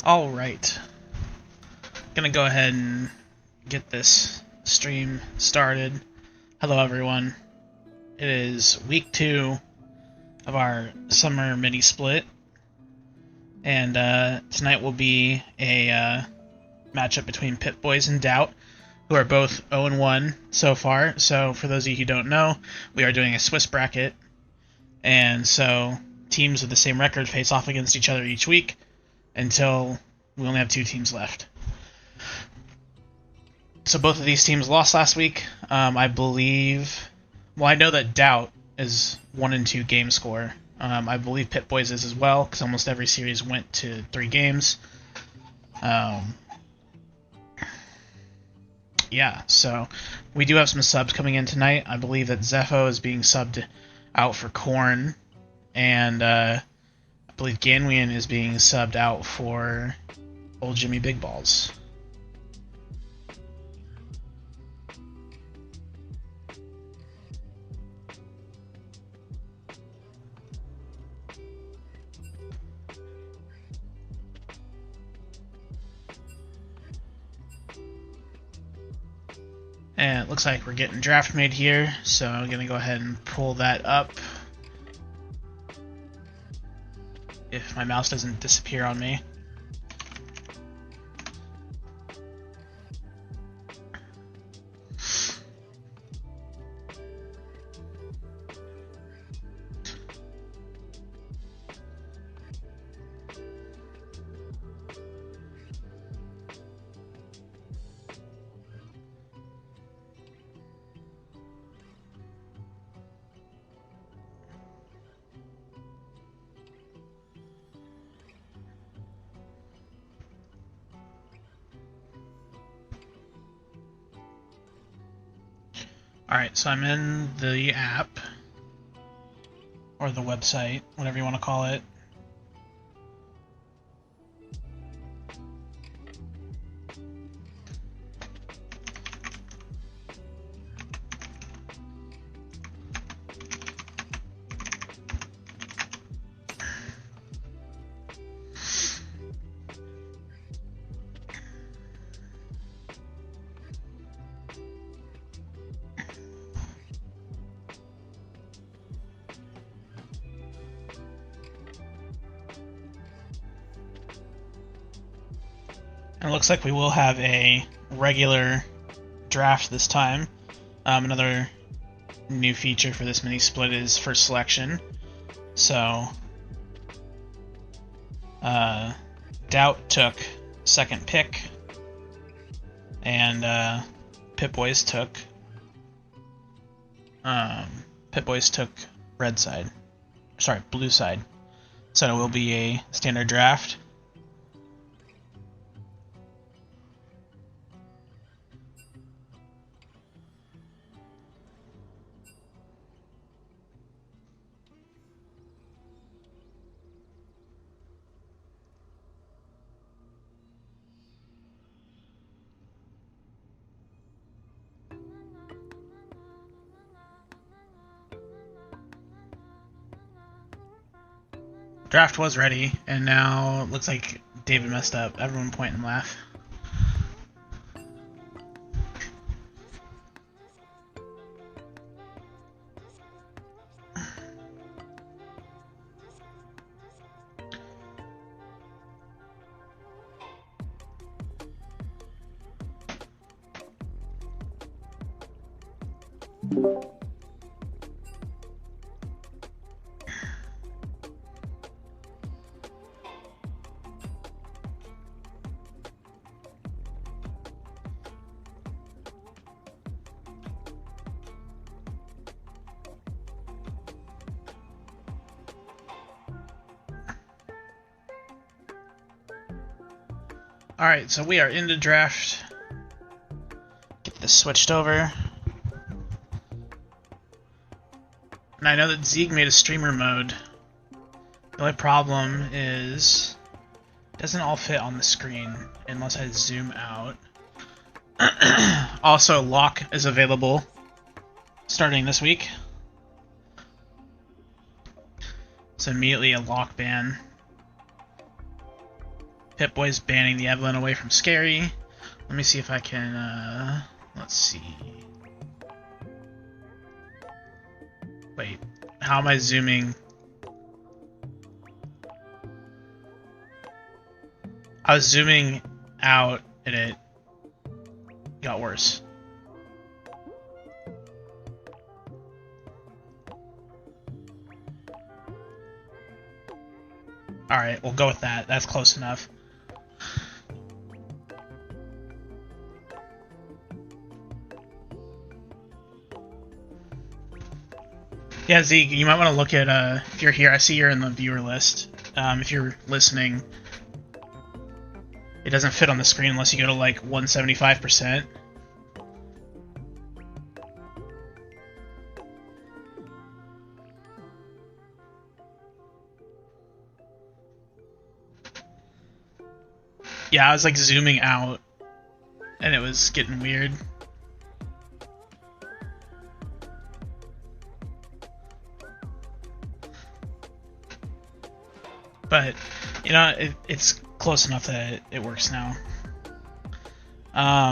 Alright, gonna go ahead and get this stream started. Hello everyone. It is week 2 of our summer mini split, and tonight will be a matchup between Pip-Boys and Doubt, who are both 0-1 so far. So for those of you who don't know, we are doing a Swiss bracket, and so teams with the same record face off against each other each week until we only have 2 teams left. So both of these teams lost last week. I believe... Well, I know that Doubt is 1-2 game score. I believe Pip-Boys is as well, because almost every series went to 3 games. Yeah, so we do have some subs coming in tonight. I believe that Zepho is being subbed out for Korn, and I believe Ganwian is being subbed out for Old Jimmy Big Balls. And it looks like we're getting draft made here, so I'm going to go ahead and pull that up. If my mouse doesn't disappear on me. Alright, so I'm in the app, or the website, whatever you want to call it. And it looks like we will have a regular draft this time. Another new feature for this mini split is first selection. So, Doubt took second pick, and Pip-Boys took red side. Sorry, blue side. So it will be a standard draft. Draft was ready, and now it looks like David messed up. Everyone point and laugh. Alright, so we are in the draft. Get this switched over. And I know that Zeeg made a streamer mode. The only problem is it doesn't all fit on the screen unless I zoom out. Also, lock is available starting this week. So immediately a lock ban. Pip-Boy's banning the Evelynn away from Scary. Let me see if I can, let's see. Wait, how am I zooming? I was zooming out and it got worse. Alright, we'll go with that. That's close enough. Yeah, Zeke, you might want to look at, if you're here, I see you're in the viewer list. If you're listening, it doesn't fit on the screen unless you go to like 175%. Yeah, I was like zooming out and it was getting weird. But, you know, it's close enough that it works now.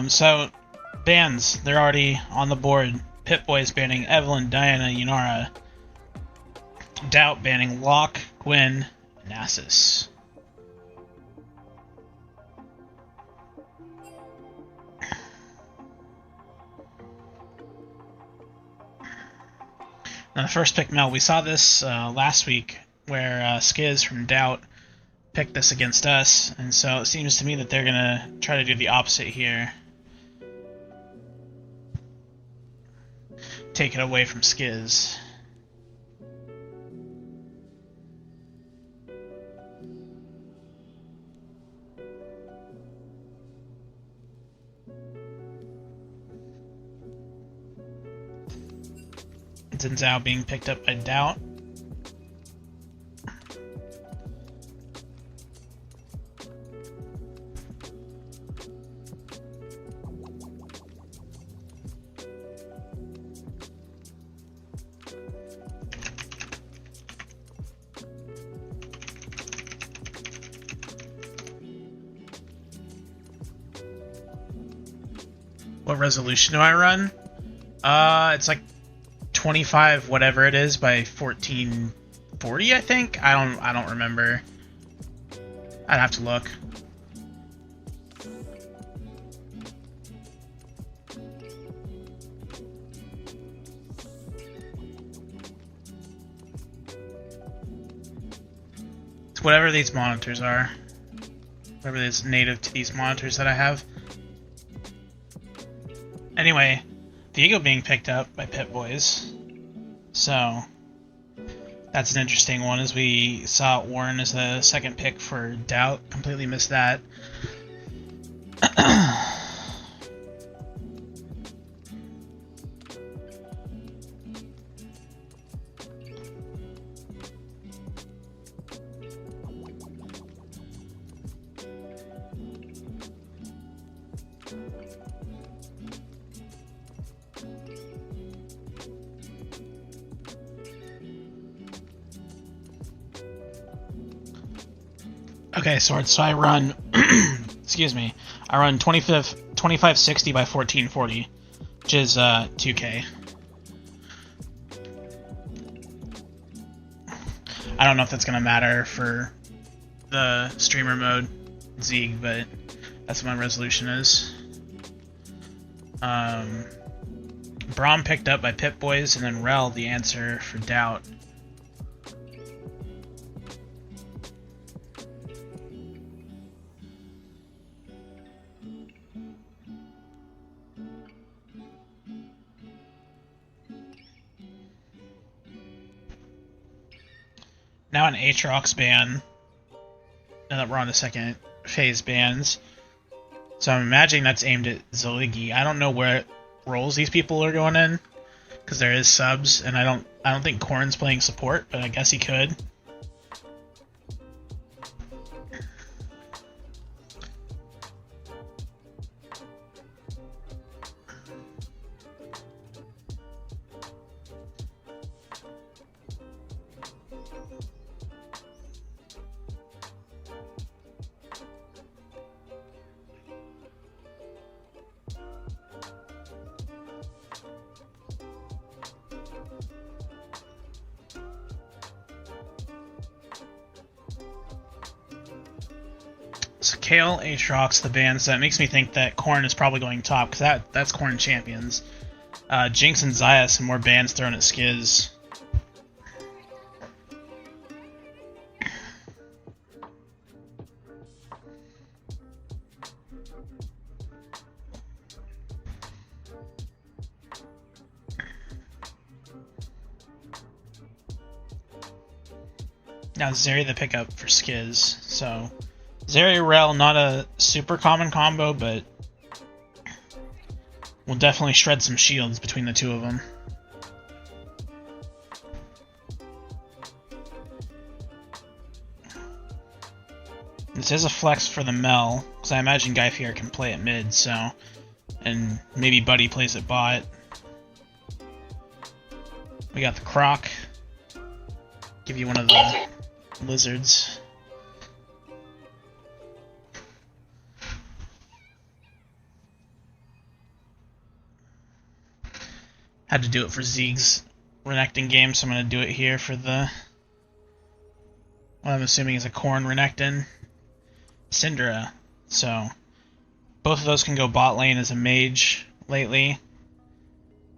So, bans, they're already on the board. Pip-Boy's banning Evelynn, Diana, Yunara. Doubt banning Locke, Gwen, Nasus. Now, the first pick, Mel, we saw this last week where Skiz from Doubt picked this against us, and so it seems to me that they're gonna try to do the opposite here. Take it away from Skiz. Xin Zhao being picked up by Doubt. What resolution do I run? It's like 25 whatever it is by 1440, I think. I don't remember. I'd have to look. It's whatever these monitors are. Whatever is native to these monitors that I have. Anyway, Viego being picked up by Pip-Boys. So, that's an interesting one, as we saw Warren as a second pick for Doubt. Completely missed that. Okay, so I run, excuse me, I run 2560 by 1440, which is 2K. I don't know if that's going to matter for the streamer mode, Zeeg, but that's what my resolution is. Braum picked up by Pip-Boys, and then Rel the answer for Doubt. Now an Aatrox ban, now that we're on the second phase bans. So I'm imagining that's aimed at Ziligi. I don't know where roles these people are going in, because there is subs, and I don't think Corrin's playing support, but I guess he could. it's Kale, Aatrox, the ban, so that makes me think that Corrin is probably going top, because that's Corrin champions. Jinx and Xayah, some more bans thrown at Skiz. Now Zeri the pickup for Skiz, so Zeri Rel, not a super common combo, but will definitely shred some shields between the two of them. This is a flex for the Mel, because I imagine Guyfier can play at mid, so... And maybe Buddy plays at bot. We got the Croc. Give you one of the lizards. Had to do it for Zeke's Renekton game, so I'm going to do it here for the... what I'm assuming is a Corrin Renekton. Syndra. So, both of those can go bot lane as a mage lately.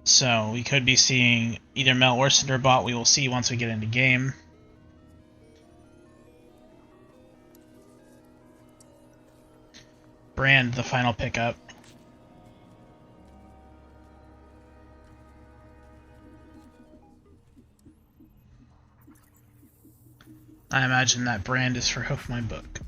So, we could be seeing either Mel or Syndra bot. We will see once we get into game. Brand, the final pickup. I imagine that Brand is for Hoof My Book.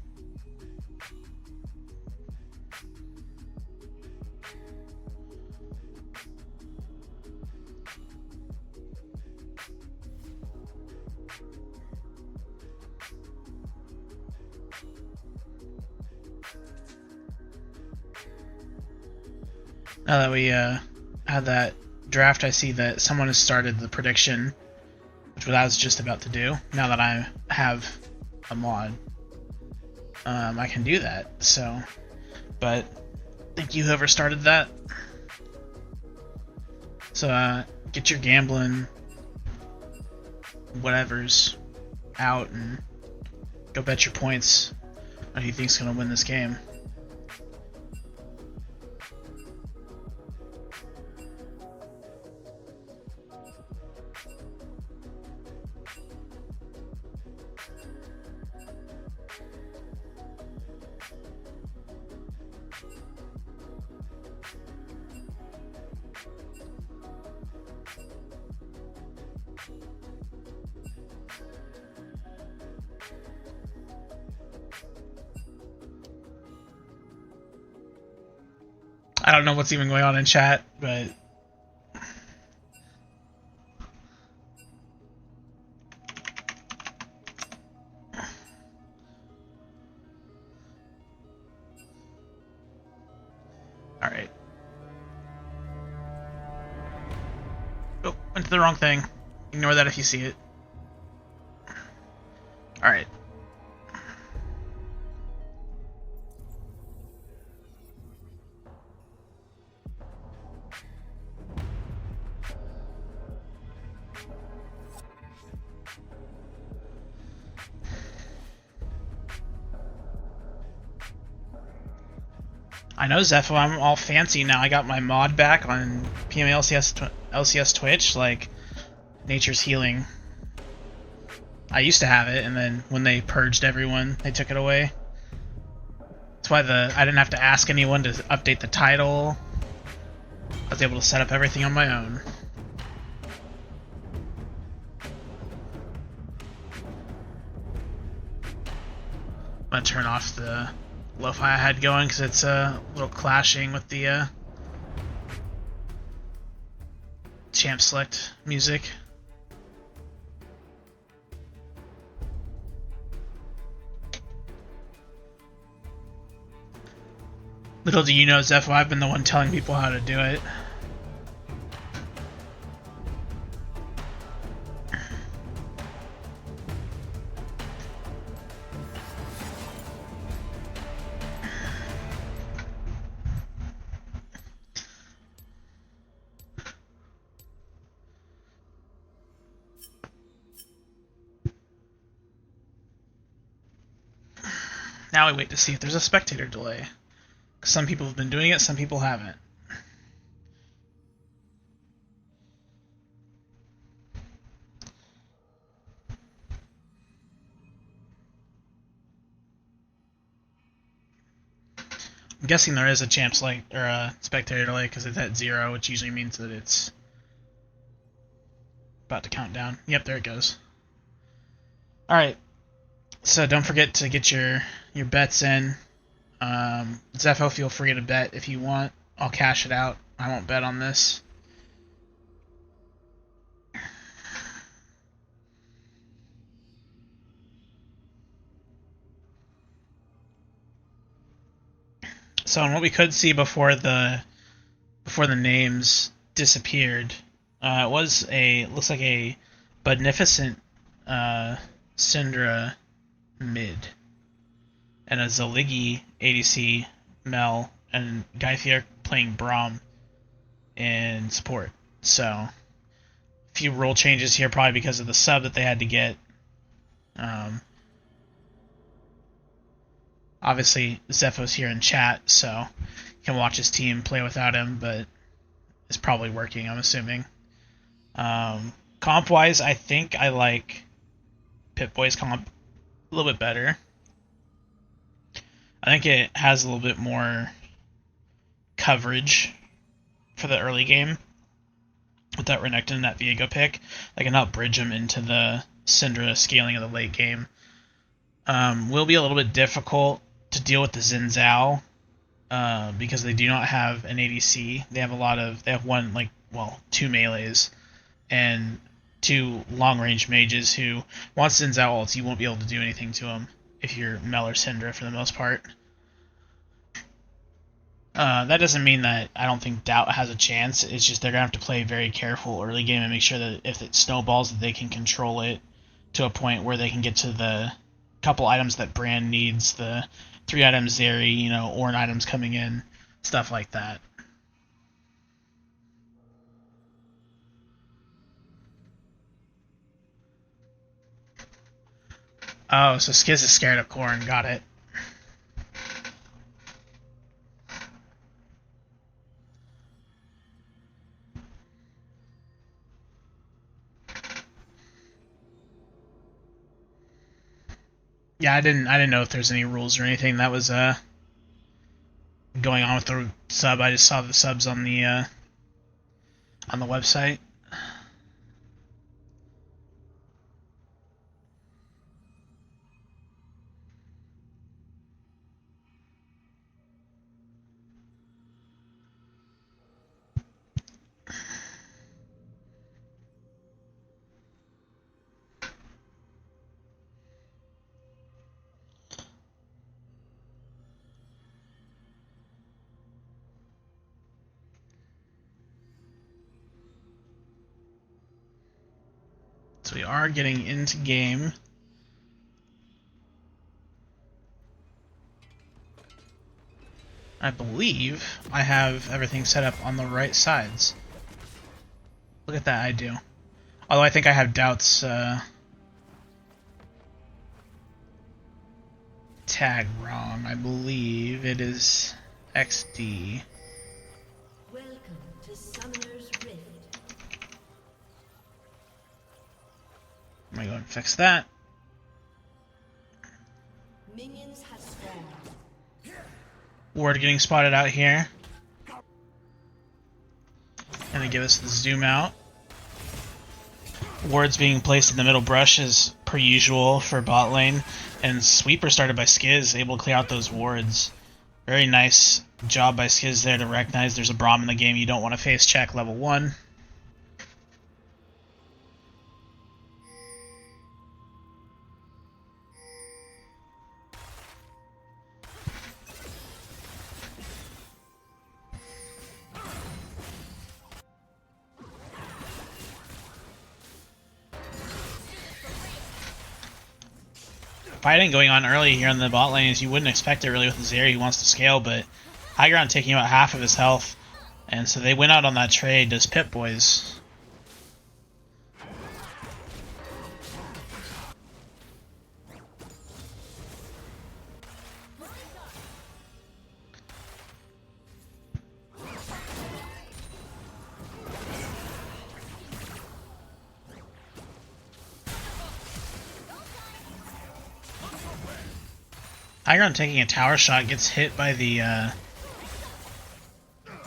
Now that we had that draft, I see that someone has started the prediction, which I was just about to do. Now that I have a mod, I can do that. So, but thank you whoever started that. So get your gambling whatevers out and go bet your points on who you think's gonna win this game. I don't know what's even going on in chat, but all right. Oh, went to the wrong thing. Ignore that if you see it. All right. I know, Zepho, I'm all fancy now. I got my mod back on PMLCS Twitch, like Nature's Healing. I used to have it, and then when they purged everyone, they took it away. That's why I didn't have to ask anyone to update the title. I was able to set up everything on my own. I'm gonna turn off the lo-fi I had going because it's a little clashing with the champ select music. Little do you know, Zepho, I've been the one telling people how to do it. Now we wait to see if there's a spectator delay. Because some people have been doing it, some people haven't. I'm guessing there is a champs like or a spectator delay because it's at 0, which usually means that it's about to count down. Yep, there it goes. Alright, so don't forget to get your bets in. Zepho, feel free to bet if you want. I'll cash it out. I won't bet on this. So, and what we could see before the names disappeared, it was looks like a beneficent Syndra mid and a Zaligi ADC Mel and Guythia playing Braum in support. So, a few role changes here, probably because of the sub that they had to get. Obviously, Zepho's here in chat, so you can watch his team play without him, but it's probably working, I'm assuming. Comp-wise, I think I like Pip-Boy's comp a little bit better. I think it has a little bit more coverage for the early game with that Renekton and that Viego pick. That can help bridge him into the Syndra scaling of the late game. Will be a little bit difficult to deal with the Xin Zhao because they do not have an ADC. They have two melees and two long-range mages who, once Xin Zhao ults, you won't be able to do anything to him if you're Mel or Syndra for the most part. That doesn't mean that I don't think Doubt has a chance. It's just they're going to have to play very careful early game and make sure that if it snowballs, that they can control it to a point where they can get to the couple items that Brand needs, the 3 items Zeri, Ornn items coming in, stuff like that. Oh, so Skiz is scared of Corn, got it. Yeah, I didn't know if there's any rules or anything that was going on with the sub. I just saw the subs on the website. So we are getting into game. I believe I have everything set up on the right sides. Look at that, I do. Although I think I have Doubt's tag wrong. I believe it is XD. Welcome to Summoner's Rift. I'm gonna go and fix that. Minions have spawned. Ward getting spotted out here. Gonna give us the zoom out. Wards being placed in the middle brush as per usual for bot lane. And Sweeper started by Skiz, able to clear out those wards. Very nice job by Skiz there to recognize there's a Braum in the game you don't want to face check level 1. Fighting going on early here in the bot lane is you wouldn't expect it really with Zeri who wants to scale, but High Ground taking about half of his health, and so they went out on that trade as Pip-Boys. High ground taking a tower shot, gets hit by the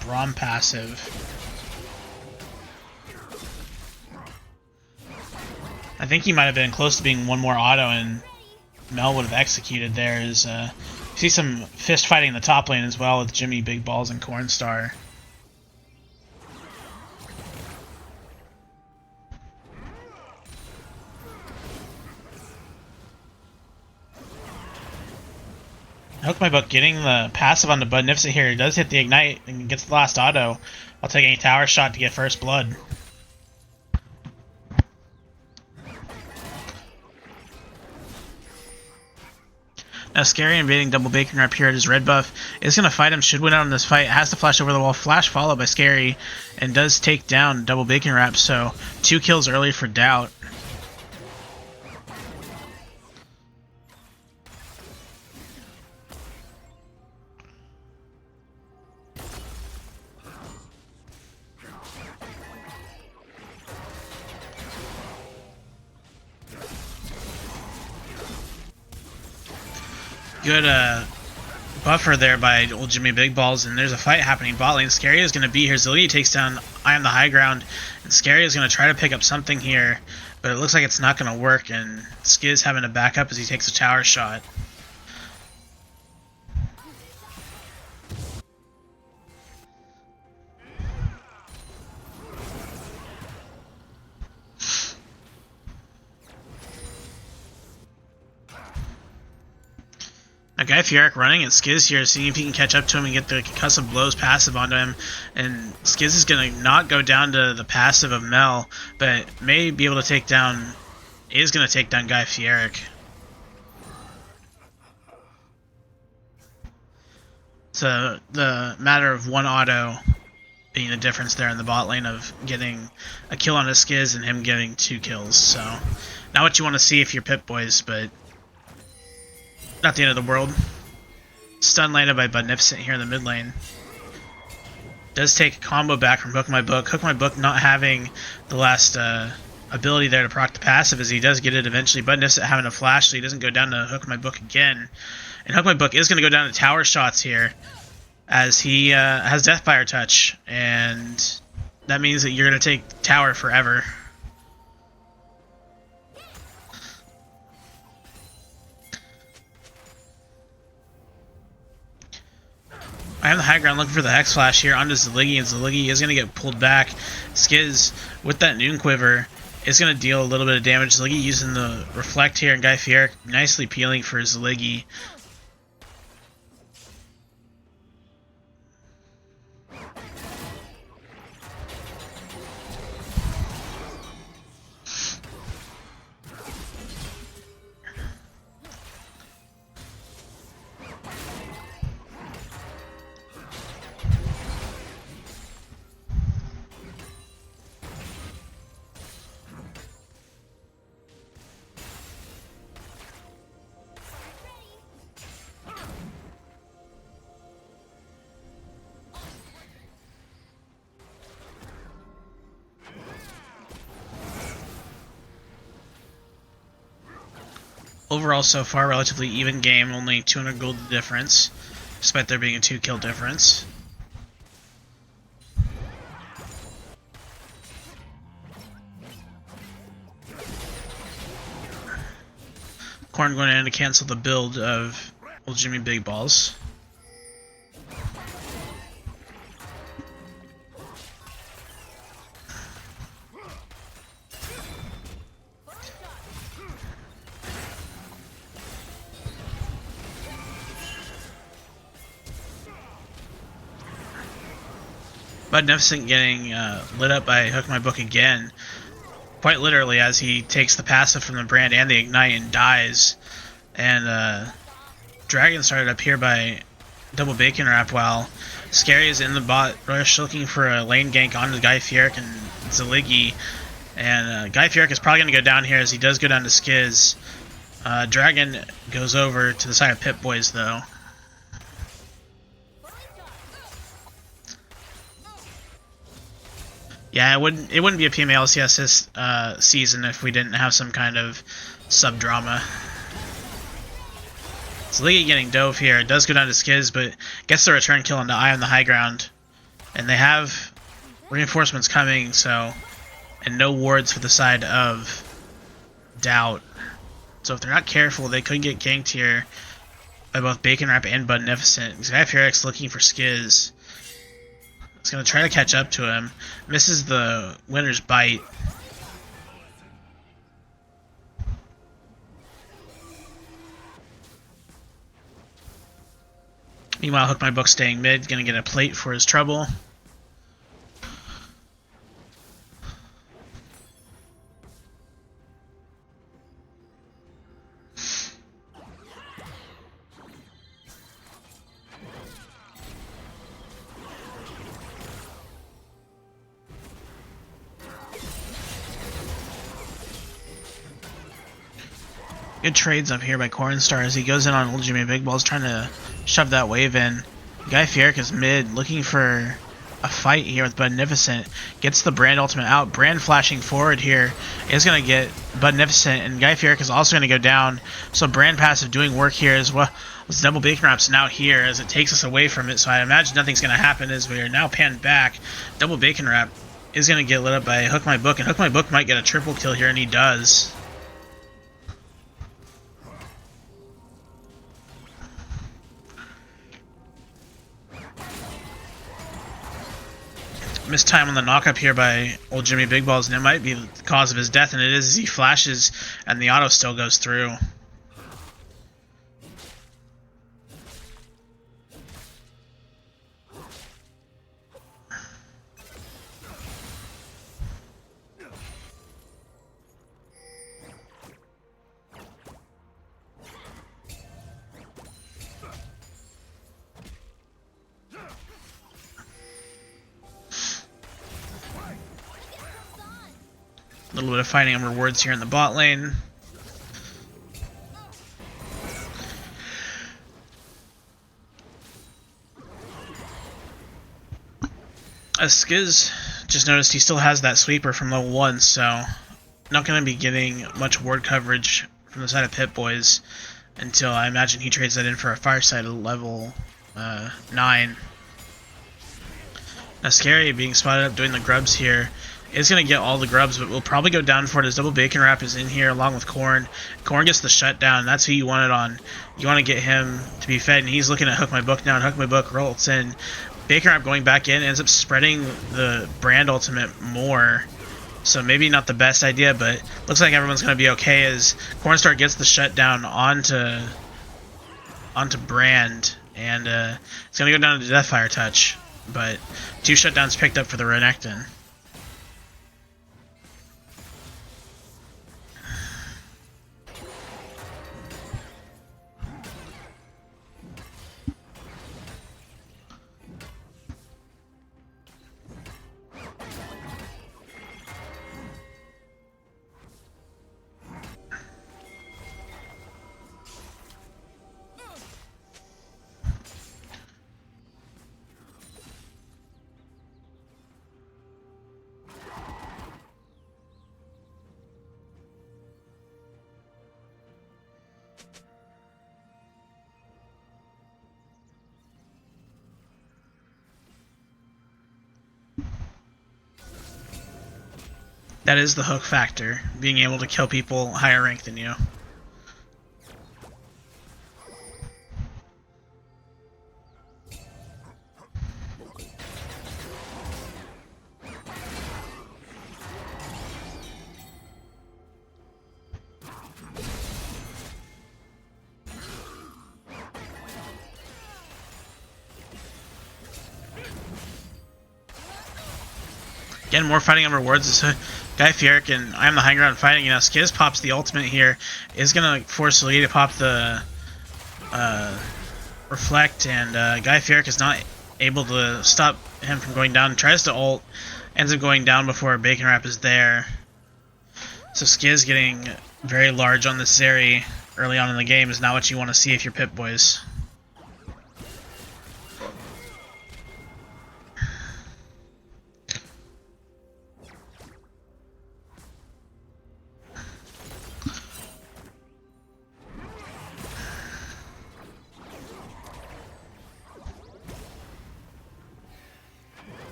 Braum passive. I think he might have been close to being one more auto, and Mel would have executed there. You see some fist fighting in the top lane as well with Jimmy Big Balls and Cornstar. Hook My Book getting the passive on the Budnificent here. He does hit the Ignite and gets the last auto while taking a tower shot to get first blood. Now Scary invading Double Bacon Wrap here at his red buff is going to fight him, should win out in this fight, has to flash over the wall, flash followed by Scary, and does take down Double Bacon Wrap, so 2 kills early for Doubt. Good buffer there by old Jimmy Big Balls, and there's a fight happening bot lane. Scary is going to be here. Zilly takes down I Am the High Ground, and Scary is going to try to pick up something here, but it looks like it's not going to work, and Skiz having to back up as he takes a tower shot. Now Guy Fieric running at Skiz here, seeing if he can catch up to him and get the Concussive Blows passive onto him. And Skiz is going to not go down to the passive of Mel, but may be able to take down, is going to take down Guy Fieric. So the matter of one auto being the difference there in the bot lane of getting a kill on a Skiz and him getting 2 kills. So not what you want to see if you're Pip Boys, but not the end of the world. Stun landed by Budnificent here in the mid lane. Does take a combo back from Hook My Book. Hook My Book not having the last ability there to proc the passive, as he does get it eventually. Budnificent having a flash, so he doesn't go down to Hook My Book again. And Hook My Book is going to go down to tower shots here, as he has Deathfire Touch, and that means that you're going to take tower forever. I have the high ground looking for the Hex Flash here onto Ziligi, and Ziligi is going to get pulled back. Skiz, with that Noon Quiver, is going to deal a little bit of damage. Ziligi using the Reflect here, and Guy Fieric nicely peeling for Ziligi. Overall, so far, relatively even game, only 200 gold difference, despite there being a 2-kill difference. Corn going in to cancel the build of old Jimmy Big Balls. Budnificent getting lit up by Hook My Book again, quite literally, as he takes the passive from the Brand and the Ignite and dies. And Dragon started up here by Double Bacon Wrap, while Scary is in the bot rush looking for a lane gank onto Guy Fieric and Ziligi. And Guy Fieric is probably going to go down here, as he does go down to Skiz. Dragon goes over to the side of Pip Boys, though. Yeah, it wouldn't be a PMA LCS this season if we didn't have some kind of sub-drama. So League getting dove here. It does go down to Skiz, but gets the return kill onto Eye on the high ground. And they have reinforcements coming, so... And no wards for the side of Doubt. So if they're not careful, they could get ganked here by both Bacon Wrap and Beneficent. Guy Fierix looking for Skiz. He's going to try to catch up to him. Misses the winner's bite. Meanwhile, Hook My Book staying mid, going to get a plate for his trouble. Good trades up here by Cornstar as he goes in on Old Jimmy Big Balls, trying to shove that wave in. Guy Fierix is mid, looking for a fight here with Beneficent. Gets the Brand ultimate out. Brand flashing forward here is going to get Beneficent, and Guy Fierix is also going to go down. So Brand passive doing work here as well. This double Bacon Wrap's now here as it takes us away from it, so I imagine nothing's going to happen as we are now panned back. Double Bacon Wrap is going to get lit up by Hook My Book, and Hook My Book might get a triple kill here, and he does. Missed time on the knock-up here by Old Jimmy Big Balls, and it might be the cause of his death, and it is as he flashes, and the auto still goes through. A little bit of fighting and rewards here in the bot lane. Skiz just noticed he still has that sweeper from level 1, so not going to be getting much ward coverage from the side of Pit Boys until I imagine he trades that in for a Fireside level 9. Now Scary being spotted up doing the grubs here is going to get all the grubs, but we'll probably go down for it as Double Bacon Wrap is in here along with Corn. Corn gets the shutdown. That's who you want it on. You want to get him to be fed, and he's looking at Hook My Book now, and Hook My Book rolls in. Bacon Wrap going back in ends up spreading the Brand ultimate more. So maybe not the best idea, but looks like everyone's going to be okay as Cornstar gets the shutdown onto Brand, and it's going to go down to Deathfire Touch. But 2 shutdowns picked up for the Renekton. That is the hook factor, being able to kill people higher rank than you. Again, more fighting on rewards. This Guy Fierix and I am the high ground fighting. You know, Skiz pops the ultimate here. Is going to force Lee to pop the Reflect, and Guy Fierix is not able to stop him from going down. Tries to ult, ends up going down before Bacon Wrap is there. So Skiz getting very large on this Zeri early on in the game is not what you want to see if you're Pip Boys.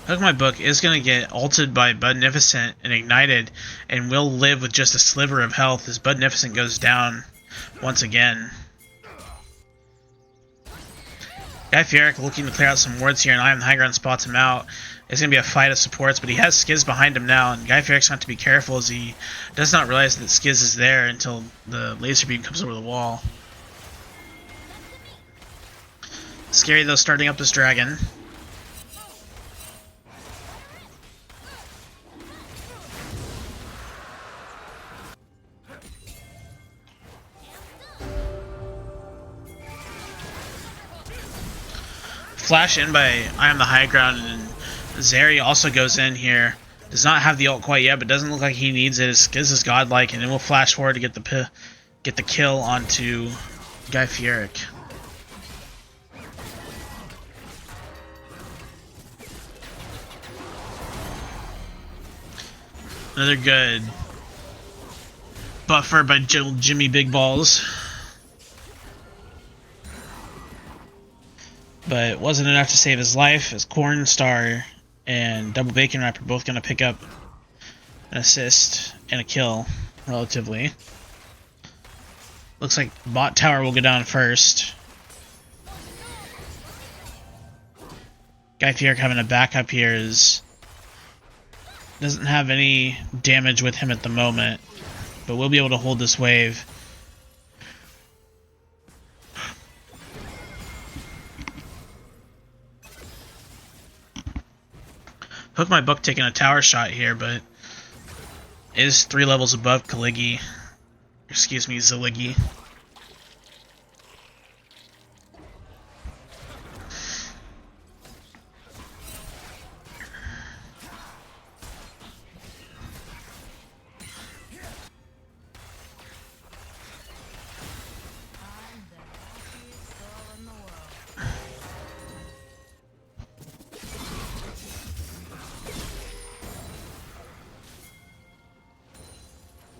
Hook My Book is going to get ulted by Budnificent and ignited, and will live with just a sliver of health as Budnificent goes down once again. Guy Fieric looking to clear out some wards here, and I am the high ground spots him out. It's going to be a fight of supports, but he has Skiz behind him now, and Guy Fieric's going to have to be careful as he does not realize that Skiz is there until the laser beam comes over the wall. Scary though, starting up this dragon. Flash in by I am the high ground, and Zeri also goes in here. Does not have the ult quite yet, but doesn't look like he needs it. His Skiz is godlike, and it will flash forward to get the kill onto Guy Fieric. Another good buffer by Jimmy Big Balls. But it wasn't enough to save his life, as Cornstar and Double Bacon Wrap are both going to pick up an assist and a kill, relatively. Looks like bot tower will go down first. Guy Fieric having a backup here doesn't have any damage with him at the moment, but we'll be able to hold this wave. Hook My Book taking a tower shot here, but is 3 levels above Kaligi. Excuse me, Ziligi.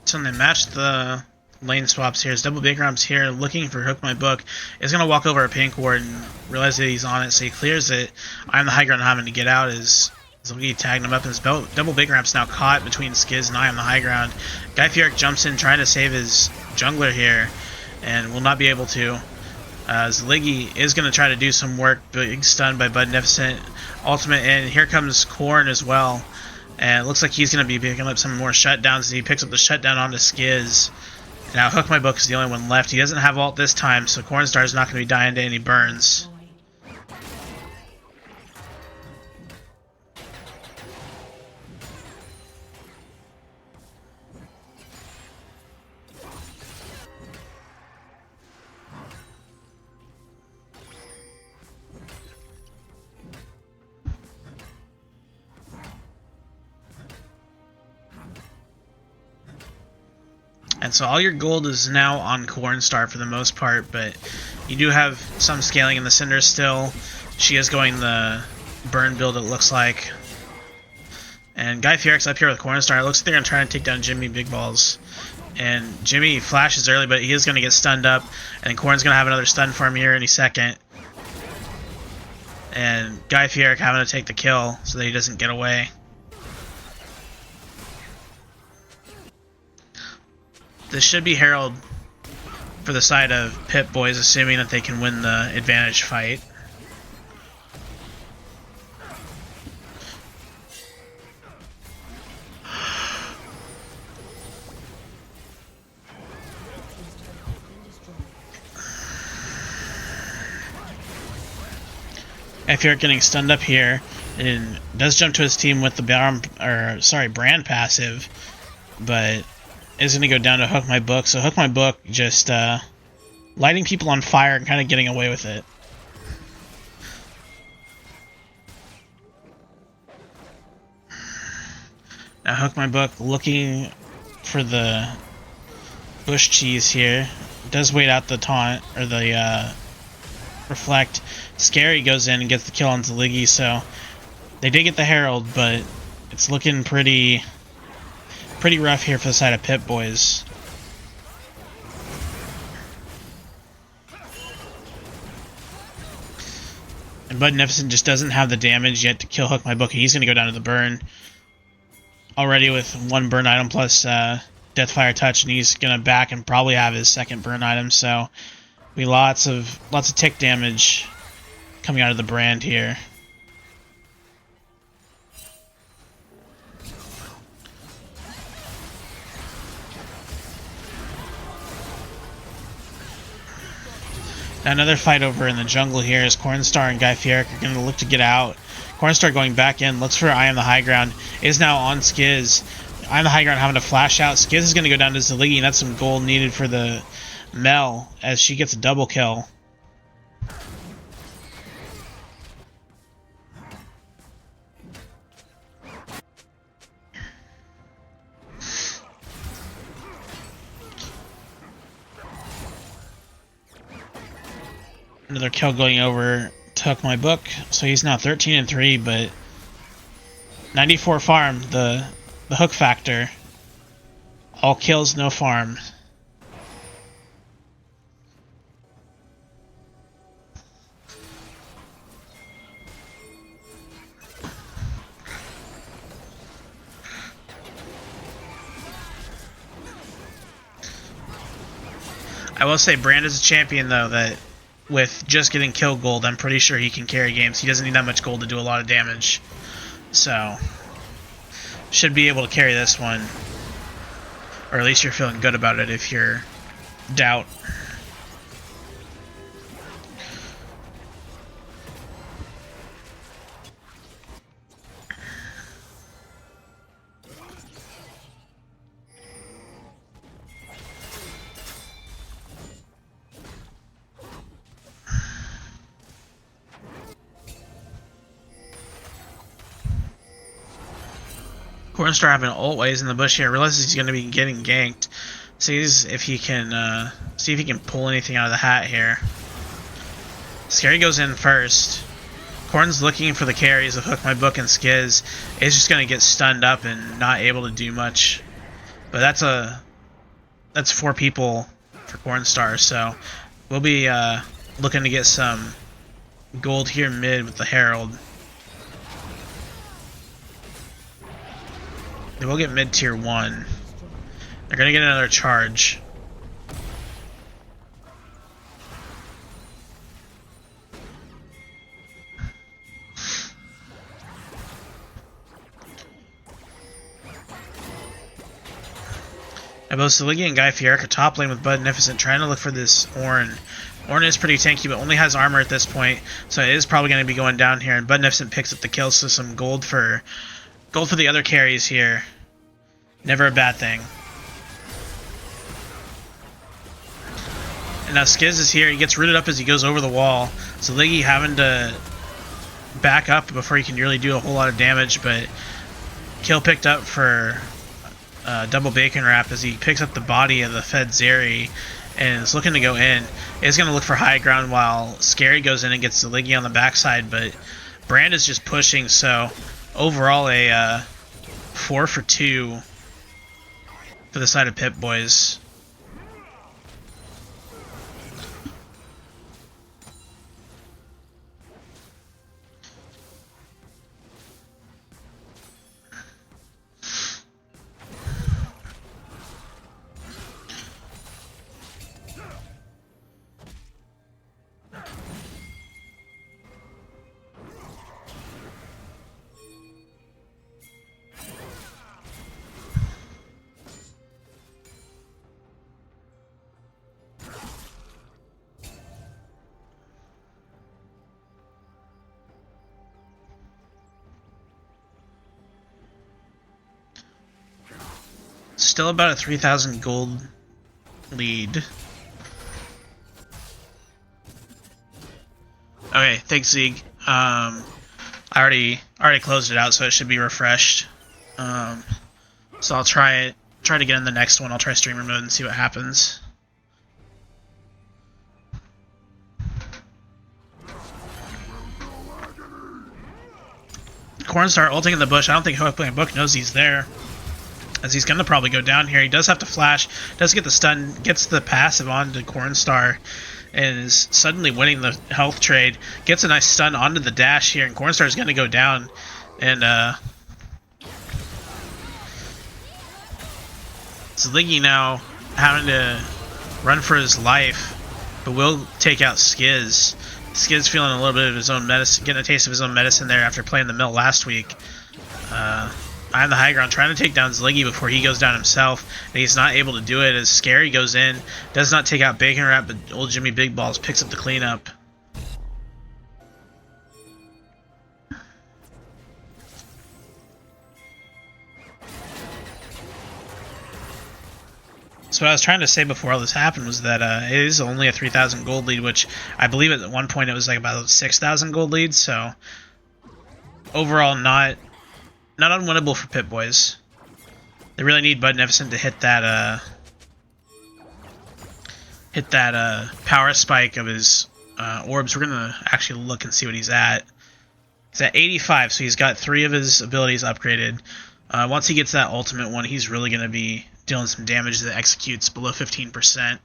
So they match the lane swaps here. As Double Big Ramp's here looking for Hook My Book. Is going to walk over a pink ward and realize that he's on it, so he clears it. I'm the high ground having to get out as Ziligi tagging him up, and his Double Big Ramp's now caught between Skiz and I am the high ground. Guy Fieric jumps in trying to save his jungler here and will not be able to. Ziligi is going to try to do some work, big stun by Budnificent. Ultimate in. Here comes Korn as well. And it looks like he's going to be picking up some more shutdowns as he picks up the shutdown onto Skiz. Now Hook My Book is the only one left. He doesn't have ult this time, so Cornstar is not going to be dying to any burns. And so all your gold is now on Cornstar for the most part, but you do have some scaling in the Cinder still. She is going the burn build, it looks like. And Guy Fieric's up here with Cornstar. It looks like they're going to try and take down Jimmy Big Balls. And Jimmy flashes early, but he is going to get stunned up. And Corn's going to have another stun for him here any second. And Guy Fieric having to take the kill so that he doesn't get away. This should be Herald for the side of Pip Boys, assuming that they can win the advantage fight. If you're getting stunned up here, and does jump to his team with the brand passive, but is going to go down to Hook My Book. So Hook My Book just lighting people on fire and kind of getting away with it. Now Hook My Book looking for the bush cheese here. Does wait out the taunt, or the reflect. Scary goes in and gets the kill on Ziligi, so they did get the Herald, but it's looking pretty rough here for the side of Pip Boys. And Budnificent just doesn't have the damage yet to kill Hook My Book. He's going to go down to the burn already with 1 burn item plus Deathfire Touch, and he's going to back and probably have his 2nd burn item. So we lots of tick damage coming out of the brand here. Another fight over in the jungle here as Cornstar and Guy Fieric are going to look to get out. Cornstar going back in, looks for Eye on the High Ground, is now on Skiz. Eye on the High Ground having to flash out. Skiz is going to go down to Zaligi, and that's some gold needed for the Mel as she gets a double kill. Another kill going over to Hook My Book, so he's now 13-3, but 94 farm, the hook factor. All kills, no farm. I will say Brand is a champion though that with just getting kill gold, I'm pretty sure he can carry games. He doesn't need that much gold to do a lot of damage. So, should be able to carry this one. Or at least you're feeling good about it if you're doubt. Cornstar having ult ways in the bush here. Realizes he's going to be getting ganked. Sees if he can pull anything out of the hat here. Scary goes in first. Corn's looking for the carries of Hook My Book and Skiz. Is just going to get stunned up and not able to do much. But that's 4 people for Cornstar. So we'll be looking to get some gold here mid with the Herald. They will get mid tier 1. They're going to get another charge. And both Zaligi and Guy Fieric are top lane with Budnificent trying to look for this Ornn. Ornn is pretty tanky, but only has armor at this point, so it is probably going to be going down here. And Budnificent picks up the kill, so some gold for the other carries here. Never a bad thing. And now Skiz is here. He gets rooted up as he goes over the wall. Zaligi having to back up before he can really do a whole lot of damage, but kill picked up for double bacon wrap as he picks up the body of the Fed Zeri and is looking to go in. He's going to look for high ground while Scary goes in and gets Zaligi on the backside, but Brand is just pushing, so overall a 4 for 2 for the side of Pip Boys. Still about a 3,000 gold lead. Okay, thanks Zeke. I already closed it out, so it should be refreshed. So I'll try to get in the next one. I'll try streamer mode and see what happens. Cornstar ulting in the bush. I don't think Hook My Book knows he's there, as he's going to probably go down here. He does have to flash, does get the stun, gets the passive onto Cornstar, and is suddenly winning the health trade. Gets a nice stun onto the dash here, and Cornstar is going to go down. And Zliggy now having to run for his life, but will take out Skiz. Skiz feeling a little bit of his own medicine, getting a taste of his own medicine there after playing the mill last week. I'm the high ground, trying to take down Zliggy before he goes down himself, and he's not able to do it as Scary goes in. Does not take out Bacon Wrap, but old Jimmy Big Balls picks up the cleanup. So what I was trying to say before all this happened was that it is only a 3,000 gold lead, which I believe at one point it was like about 6,000 gold lead, so overall not unwinnable for Pip Boys. They really need Budnificent to hit that power spike of his orbs. We're gonna actually look and see what he's at. He's at 85, so he's got 3 of his abilities upgraded. Once he gets that ultimate one, he's really gonna be dealing some damage that executes below 15%.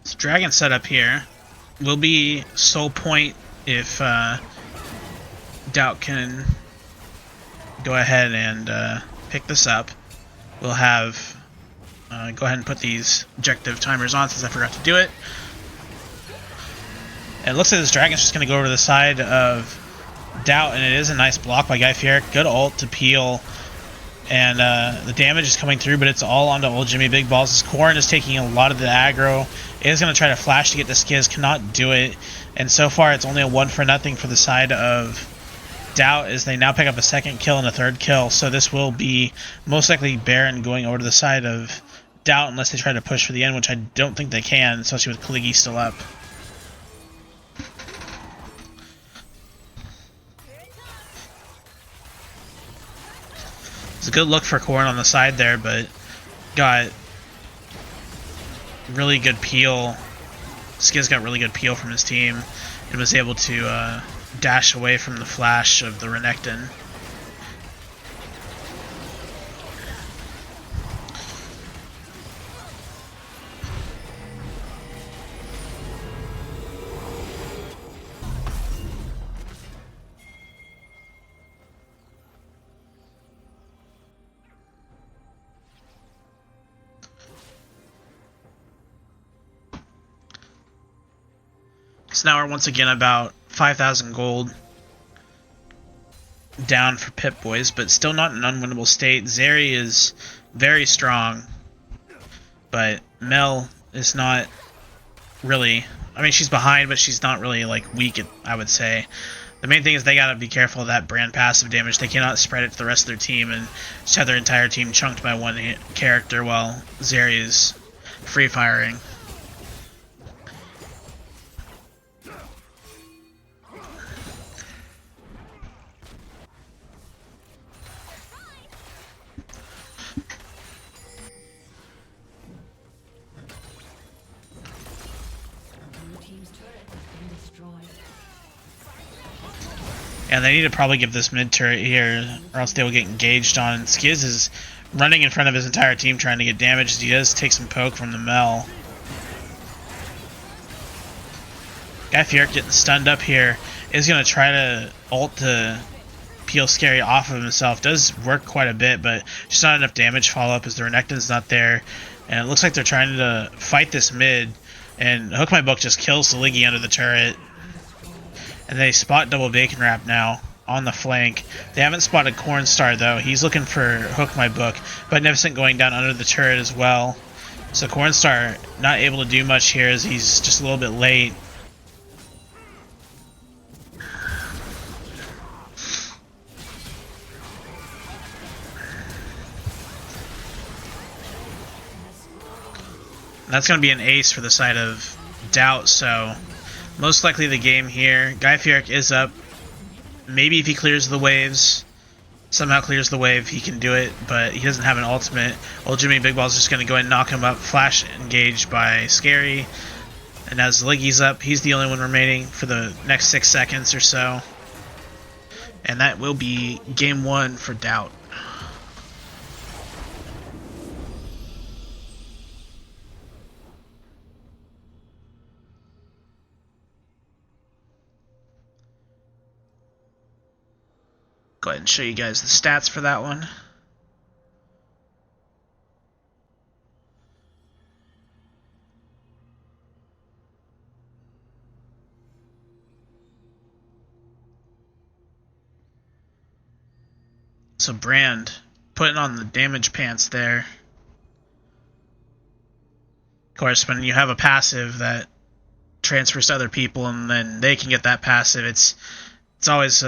So Dragon setup here will be Soul Point if Doubt can go ahead and pick this up. We'll have go ahead and put these objective timers on since I forgot to do it. And it looks like this Dragon's just going to go over to the side of Doubt, and it is a nice block by Guy Fieric. Good ult to peel, and the damage is coming through, but it's all onto old Jimmy Big Balls. This Corrin is taking a lot of the aggro. It is going to try to flash to get the Skiz, cannot do it. And so far, it's only a 1-for-0 for the side of Doubt, as they now pick up a second kill and a third kill. So this will be most likely Baron going over to the side of Doubt unless they try to push for the end, which I don't think they can, especially with Kaligi still up. It's a good look for Corrin on the side there, but got really good peel. Skiz got really good peel from his team and was able to dash away from the flash of the Renekton. So now we're once again about 5,000 gold down for Pip Boys, but still not an unwinnable state. Zeri is very strong, but Mel is not really... I mean, she's behind, but she's not really, like, weak, I would say. The main thing is they gotta be careful of that brand passive damage. They cannot spread it to the rest of their team and just have their entire team chunked by one character while Zeri is free-firing. And they need to probably give this mid turret here, or else they will get engaged on. Skiz is running in front of his entire team trying to get damaged. He does take some poke from the Mel. Guy Fieric getting stunned up here is going to try to ult to peel Scary off of himself. Does work quite a bit, but just not enough damage follow-up as the Renekton's not there. And it looks like they're trying to fight this mid, and Hook My Book just kills the Liggy under the turret. And they spot double Bacon Wrap now on the flank. They haven't spotted Cornstar though. He's looking for Hook My Book. Budnificent going down under the turret as well. So Cornstar not able to do much here as he's just a little bit late. That's going to be an ace for the side of Doubt, so most likely the game here. Guy Fieric is up. Maybe if he clears the waves, somehow clears the wave, he can do it, but he doesn't have an ultimate. Old Jimmy Big Ball is just going to go ahead and knock him up. Flash engaged by Scary. And as Liggy's up, he's the only one remaining for the next 6 seconds or so. And that will be game 1 for Doubt. Go ahead and show you guys the stats for that one. So Brand putting on the damage pants there. Of course, when you have a passive that transfers to other people and then they can get that passive, it's always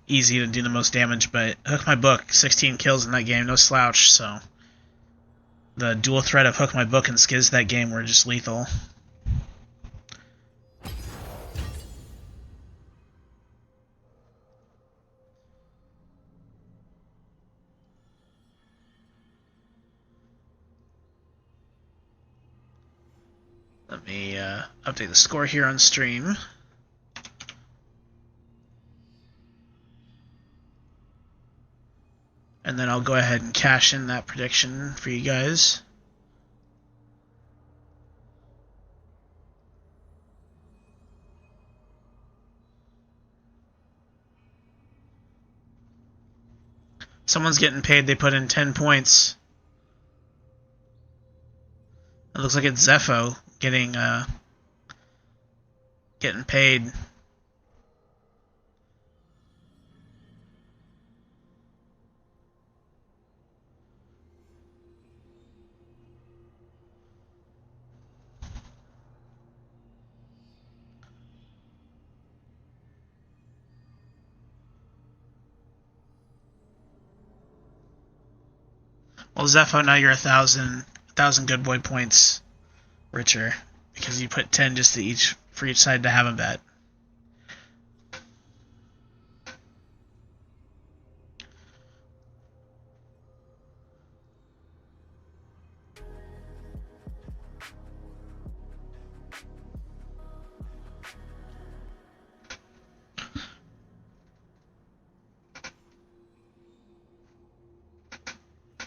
easy to do the most damage. But Hook My Book, 16 kills in that game, no slouch. So the dual threat of Hook My Book and Skiz that game were just lethal. Let me update the score here on stream. And then I'll go ahead and cash in that prediction for you guys. Someone's getting paid, they put in 10 points. It looks like it's Zepho getting paid. Well, Zepho, now you're 1,000 good boy points richer because you put 10 just for each side to have a bet.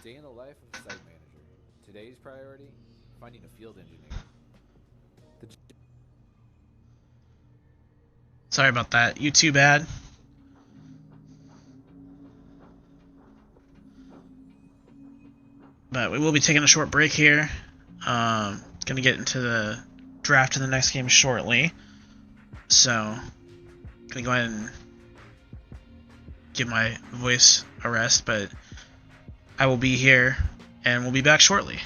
Day in the life of a site manager. Today's priority, finding a field engineer. Sorry about that. You too bad. But we will be taking a short break here. Gonna get into the draft of the next game shortly. So, gonna go ahead and give my voice a rest, but I will be here and we'll be back shortly.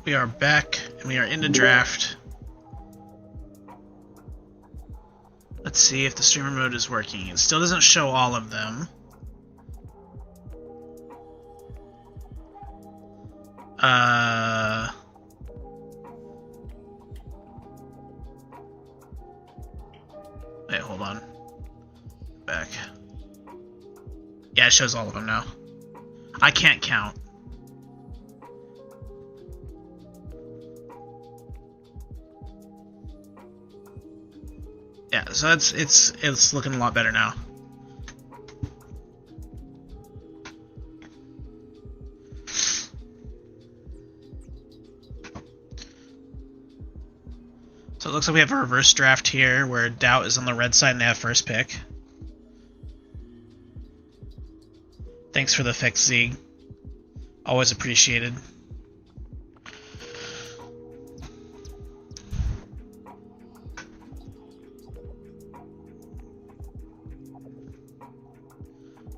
We are back, and we are in the draft. Let's see if the streamer mode is working. It still doesn't show all of them. Wait, hold on. Back. Yeah, it shows all of them now. I can't count. Yeah, so it's looking a lot better now. So it looks like we have a reverse draft here where Doubt is on the red side and they have first pick. Thanks for the fix, Z. Always appreciated.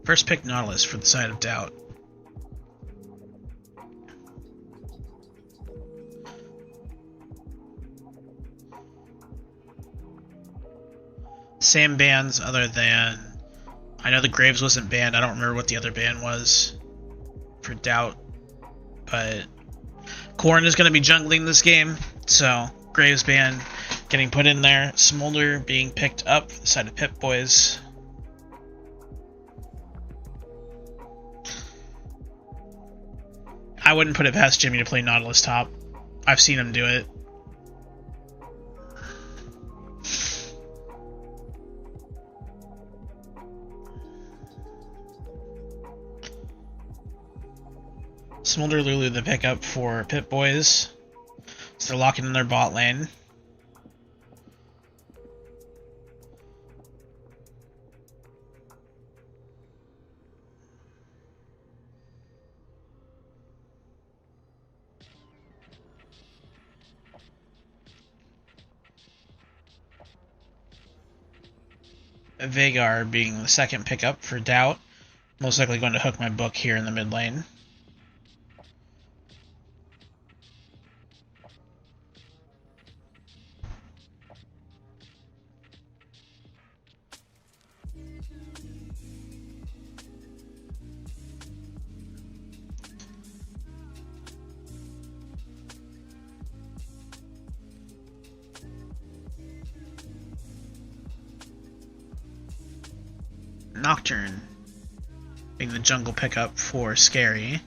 First pick Nautilus for the side of Doubt. Same bands other than... I know the Graves wasn't banned. I don't remember what the other ban was for Doubt. But Corrin is going to be jungling this game. So Graves ban getting put in there. Smolder being picked up for the side of Pip-Boys. I wouldn't put it past Jimmy to play Nautilus top. I've seen him do it. Smolder Lulu the pickup for Pip-Boys. So they're locking in their bot lane. Veigar being the second pickup for Doubt. Most likely going to hook my book here in the mid lane. Nocturne being the jungle pickup for Scary.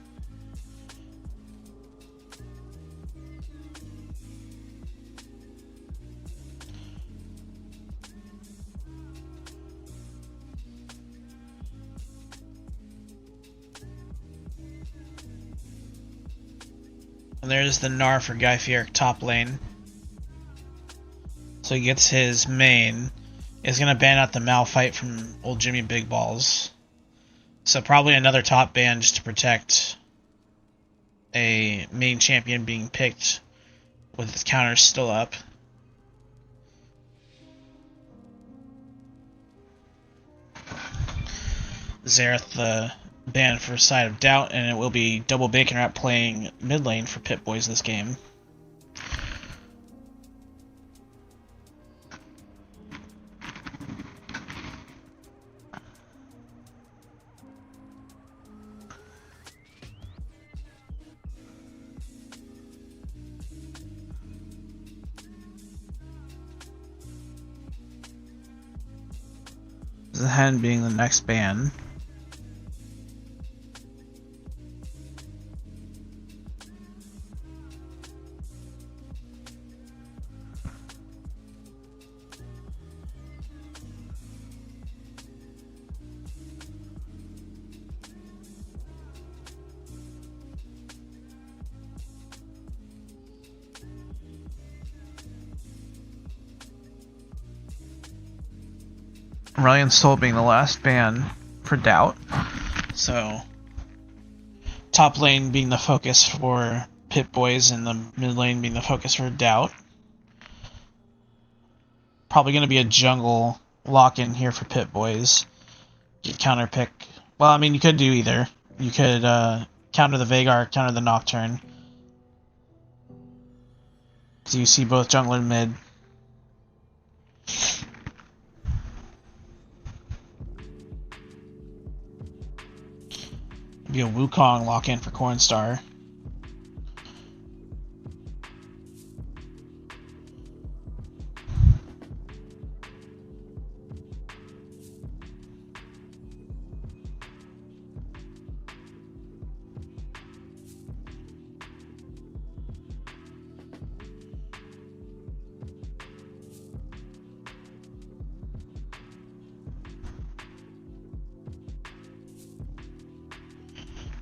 And there's the Gnar for Guy Fieric top lane. So he gets his main. Is going to ban out the Malphite from old Jimmy Big Balls. So probably another top ban just to protect a main champion being picked with his counters still up. Xerath the ban for side of Doubt, and it will be Double Bacon Wrap playing mid lane for Pip-Boys this game. Zen being the next ban. Ryan Soul being the last ban for Doubt. So, top lane being the focus for Pip-Boys and the mid lane being the focus for Doubt. Probably going to be a jungle lock-in here for Pip-Boys. Get counter pick. Well, I mean, you could do either. You could counter the Veigar, counter the Nocturne. you see both jungler and mid. Be a Wukong lock in for Cornstar.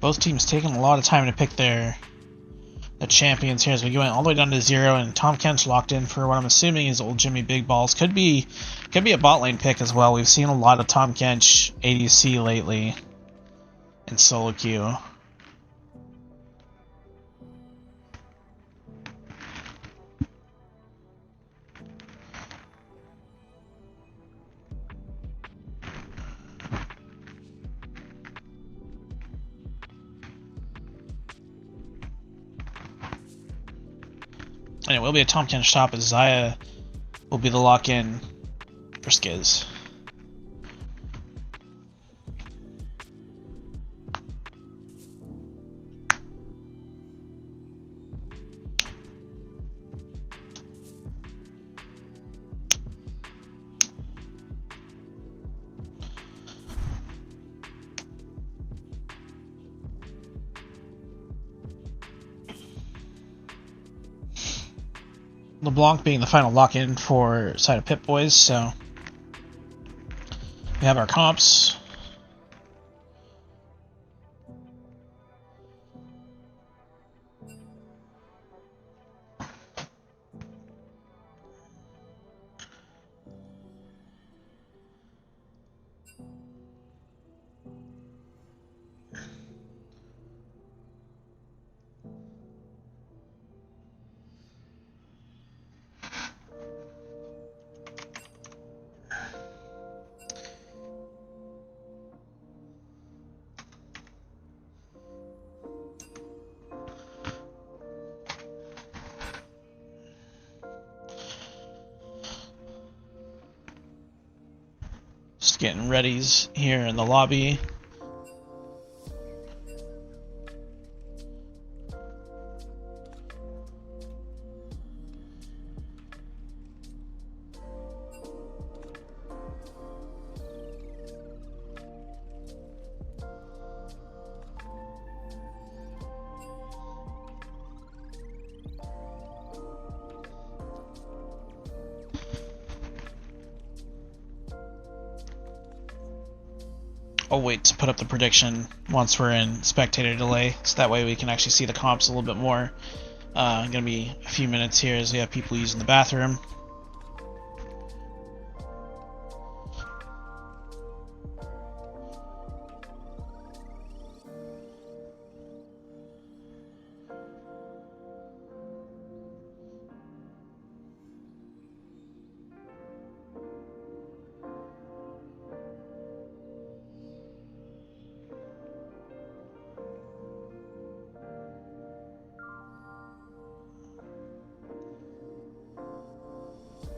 Both teams taking a lot of time to pick their champions here as we go all the way down to 0, and Tahm Kench locked in for what I'm assuming is old Jimmy Big Balls. Could be a bot lane pick as well. We've seen a lot of Tahm Kench ADC lately in solo queue. And it will be a Tahm Kench top as Xayah will be the lock-in for Skizz. LeBlanc being the final lock-in for side of Pip Boys, so we have our comps. Just getting readies here in the lobby. I'll wait to put up the prediction once we're in spectator delay, so that way we can actually see the comps a little bit more. Gonna be a few minutes here as we have people using the bathroom.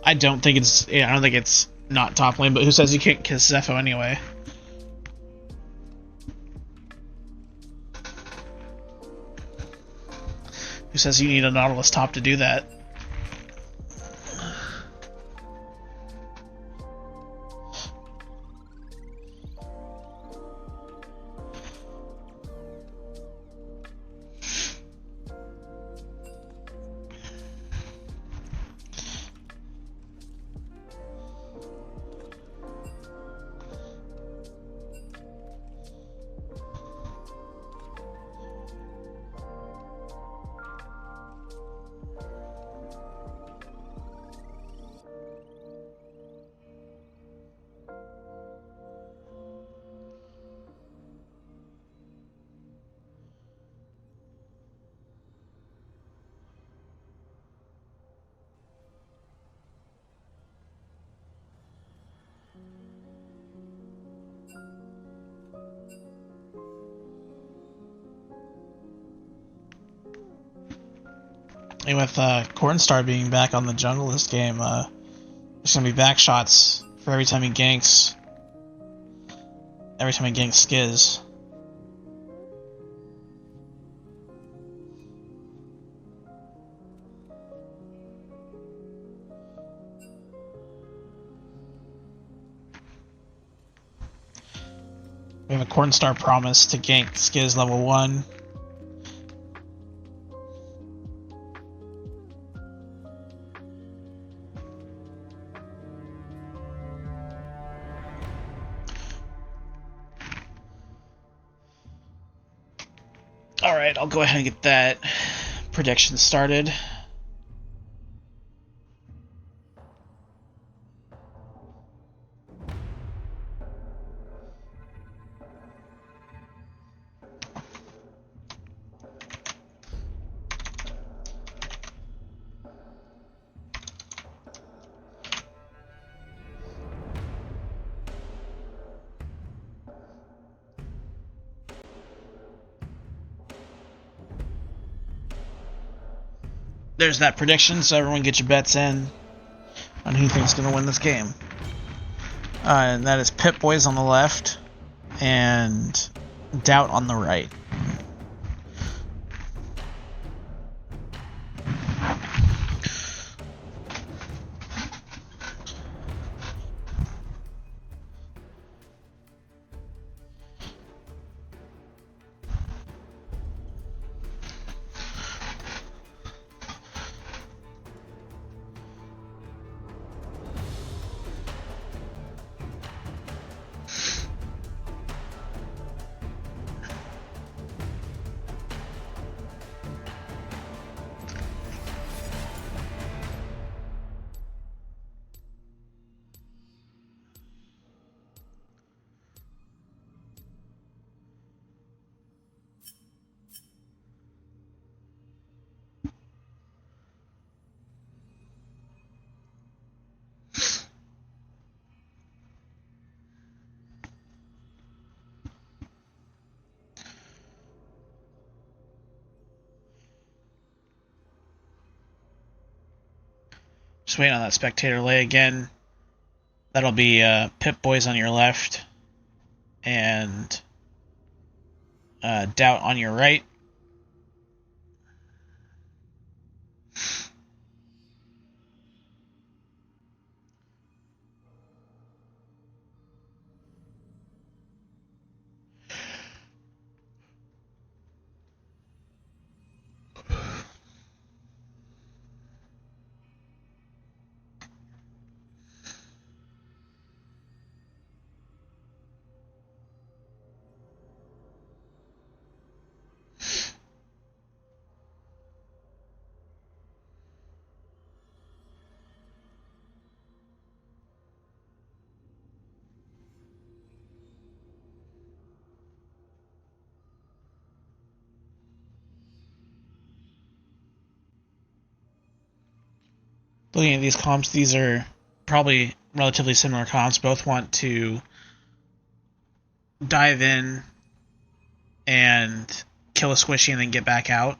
I don't think it's not top lane, but who says you can't kiss Zepho anyway? Who says you need a Nautilus top to do that? And with Cornstar being back on the jungle this game, there's gonna be back shots for every time he ganks. Every time he ganks Skiz. We have a Cornstar promise to gank Skiz level 1. Alright, I'll go ahead and get that prediction started. There's that prediction, so everyone get your bets in on who you thinks going to win this game. And that is Pip-Boys on the left and Doubt on the right. Just waiting on that spectator lay again. That'll be Pip-Boys on your left and Doubt on your right. Looking at these comps, these are probably relatively similar comps. Both want to dive in and kill a squishy and then get back out.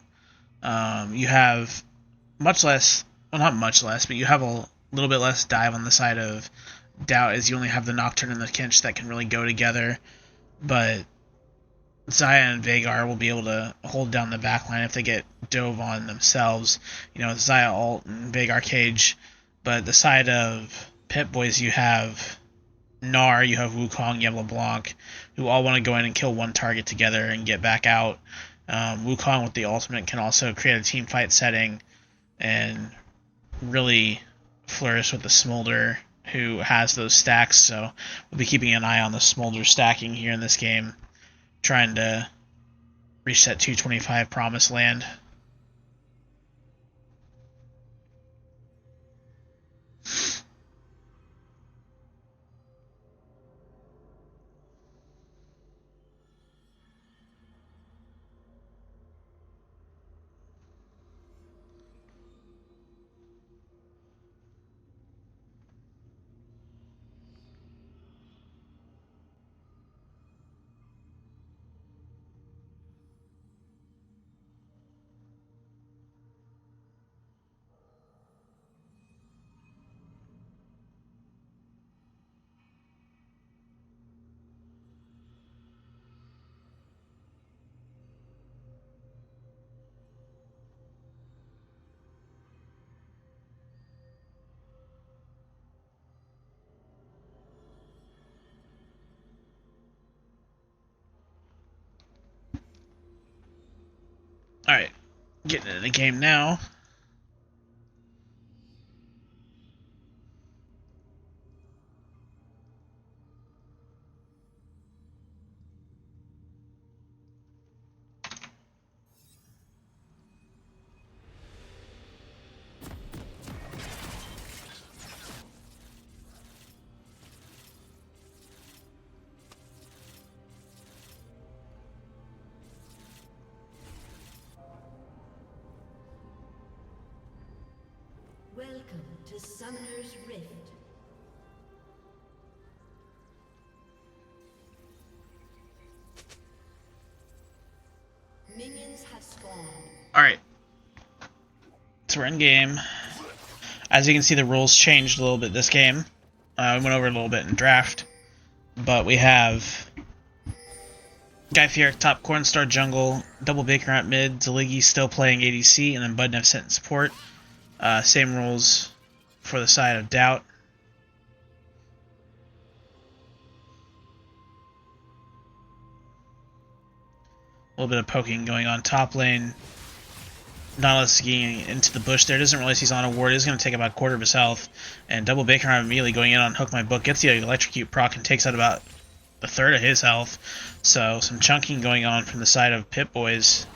You have much less, well, not much less, but you have a little bit less dive on the side of Doubt, as you only have the Nocturne and the Kinch that can really go together. But Xayah and Veigar will be able to hold down the backline if they get dove on themselves. You know, Xayah ult and Veigar cage. But the side of Pip-Boys, you have Gnar, you have Wukong, you have LeBlanc, who all want to go in and kill one target together and get back out. Wukong with the ultimate can also create a team fight setting and really flourish with the Smolder, who has those stacks. So we'll be keeping an eye on the Smolder stacking here in this game, trying to reach that 225 promised land. Alright, getting into the game now. Welcome to Summoner's Rift. Minions have spawned. Alright. So we're in game. As you can see, the rules changed a little bit this game. We went over a little bit in draft. But we have Guy Fieric top, Cornstar jungle, Double Baker at mid, Zaligi still playing ADC, and then Budnev in support. Same rules for the side of Doubt. A little bit of poking going on top lane. Nautilus getting into the bush there. Doesn't realize he's on a ward. Is going to take about a quarter of his health. And Double Baker immediately going in on Hook My Book. Gets the Electrocute proc and takes out about a third of his health. So some chunking going on from the side of Pip Boys.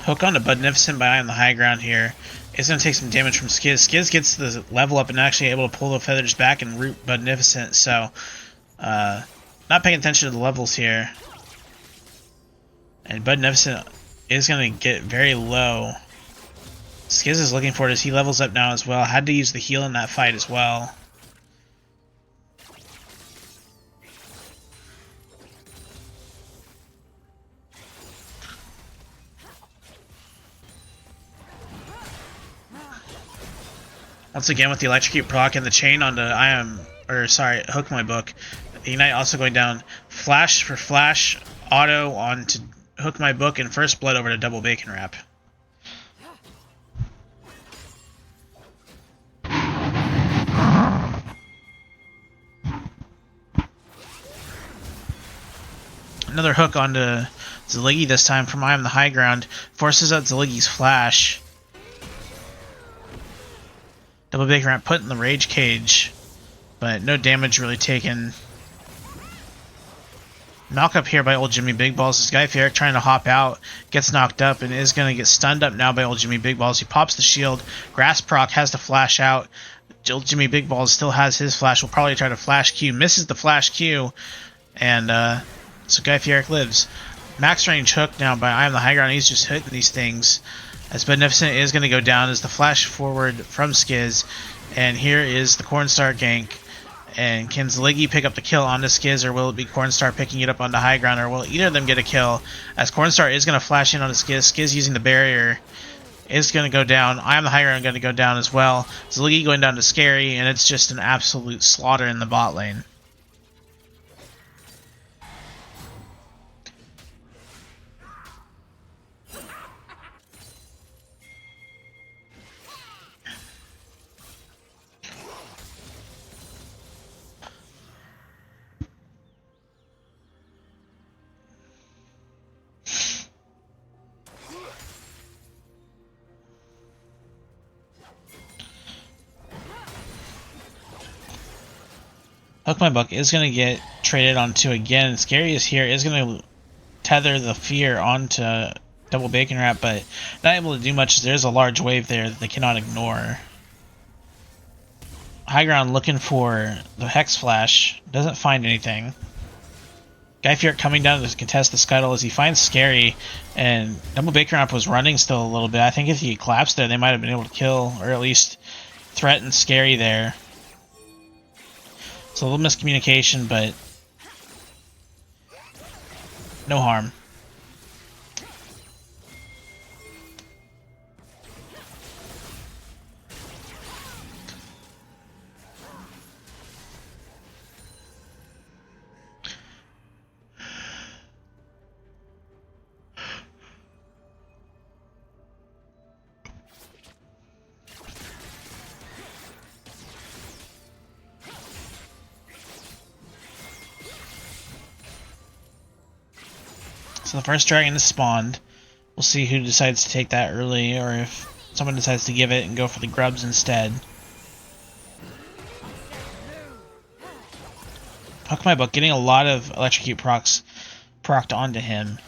Hook on to Budnificent by Eye on the high ground here. It's going to take some damage from Skiz. Skiz gets the level up and actually able to pull the feathers back and root Budnificent, so not paying attention to the levels here. And Budnificent is going to get very low. Skiz is looking for it as he levels up now as well. Had to use the heal in that fight as well. Once again with the Electrocute proc and the chain onto Hook My Book. Ignite also going down. Flash for flash, auto onto Hook My Book, and first blood over to Double Bacon Wrap. Another hook onto Zaligi this time from Eye on the high ground. Forces out Zaligi's flash. Double Bacon Wrap put in the Rage Cage, but no damage really taken. Knock up here by old Jimmy Big Balls. This guy Fieric trying to hop out, gets knocked up, and is going to get stunned up now by old Jimmy Big Balls. He pops the shield. Grass proc has to flash out. Old Jimmy Big Balls still has his flash. Will probably try to flash Q. Misses the flash Q, and so Guy Fieric lives. Max range hook now by Eye on the high ground. He's just hitting these things. As Beneficent is going to go down as the flash forward from Skiz. And here is the Cornstar gank. And can Zaligi pick up the kill onto Skiz, or will it be Cornstar picking it up onto high ground, or will either of them get a kill? As Cornstar is going to flash in onto Skiz. Skiz using the barrier is going to go down. I am the high ground going to go down as well. Zaligi going down to Scary, and it's just an absolute slaughter in the bot lane. Hook My Book is going to get traded onto again. Scary is here, is going to tether the fear onto Double Bacon Wrap, but not able to do much as there's a large wave there that they cannot ignore. High ground looking for the Hex Flash, doesn't find anything. Guy Fieric coming down to contest the Scuttle as he finds Scary, and Double Bacon Wrap was running still a little bit. I think if he collapsed there, they might have been able to kill, or at least threaten Scary there. It's a little miscommunication, but no harm. So the first dragon is spawned. We'll see who decides to take that early, or if someone decides to give it and go for the grubs instead. Hook My Book, getting a lot of Electrocute procs procced onto him.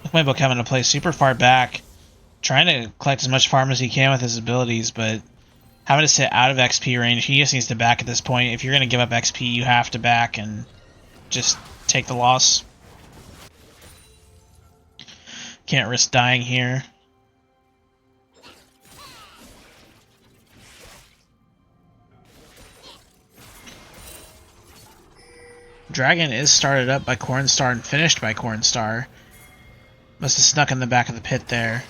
Hook My Book having to play super far back, trying to collect as much farm as he can with his abilities, but having to sit out of XP range. He just needs to back at this point. If you're going to give up XP, you have to back and just take the loss. Can't risk dying here. Dragon is started up by Cornstar and finished by Cornstar. Must have snuck in the back of the pit there.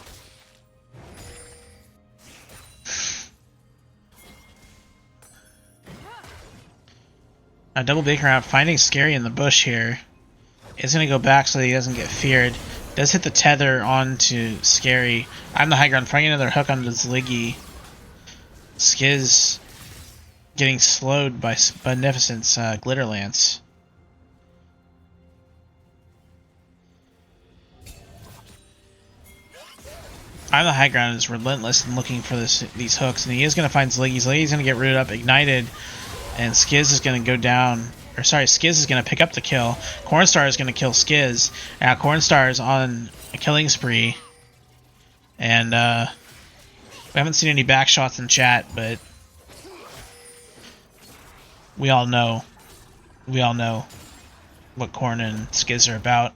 Now Double Baker Ramp finding Scary in the bush here. Is going to go back so that he doesn't get feared. Does hit the tether onto Scary. I'm the high ground, finding another hook onto Zliggy. Skiz getting slowed by Beneficent's Glitter Lance. I'm the high ground is relentless in looking for these hooks, and he is going to find Zliggy. Zliggy's going to get rooted up, ignited, and Skiz is going to go down. Or sorry, Skiz is going to pick up the kill. Cornstar is going to kill Skiz. Now Cornstar is on a killing spree. And we haven't seen any back shots in chat, but we all know what Corn and Skiz are about.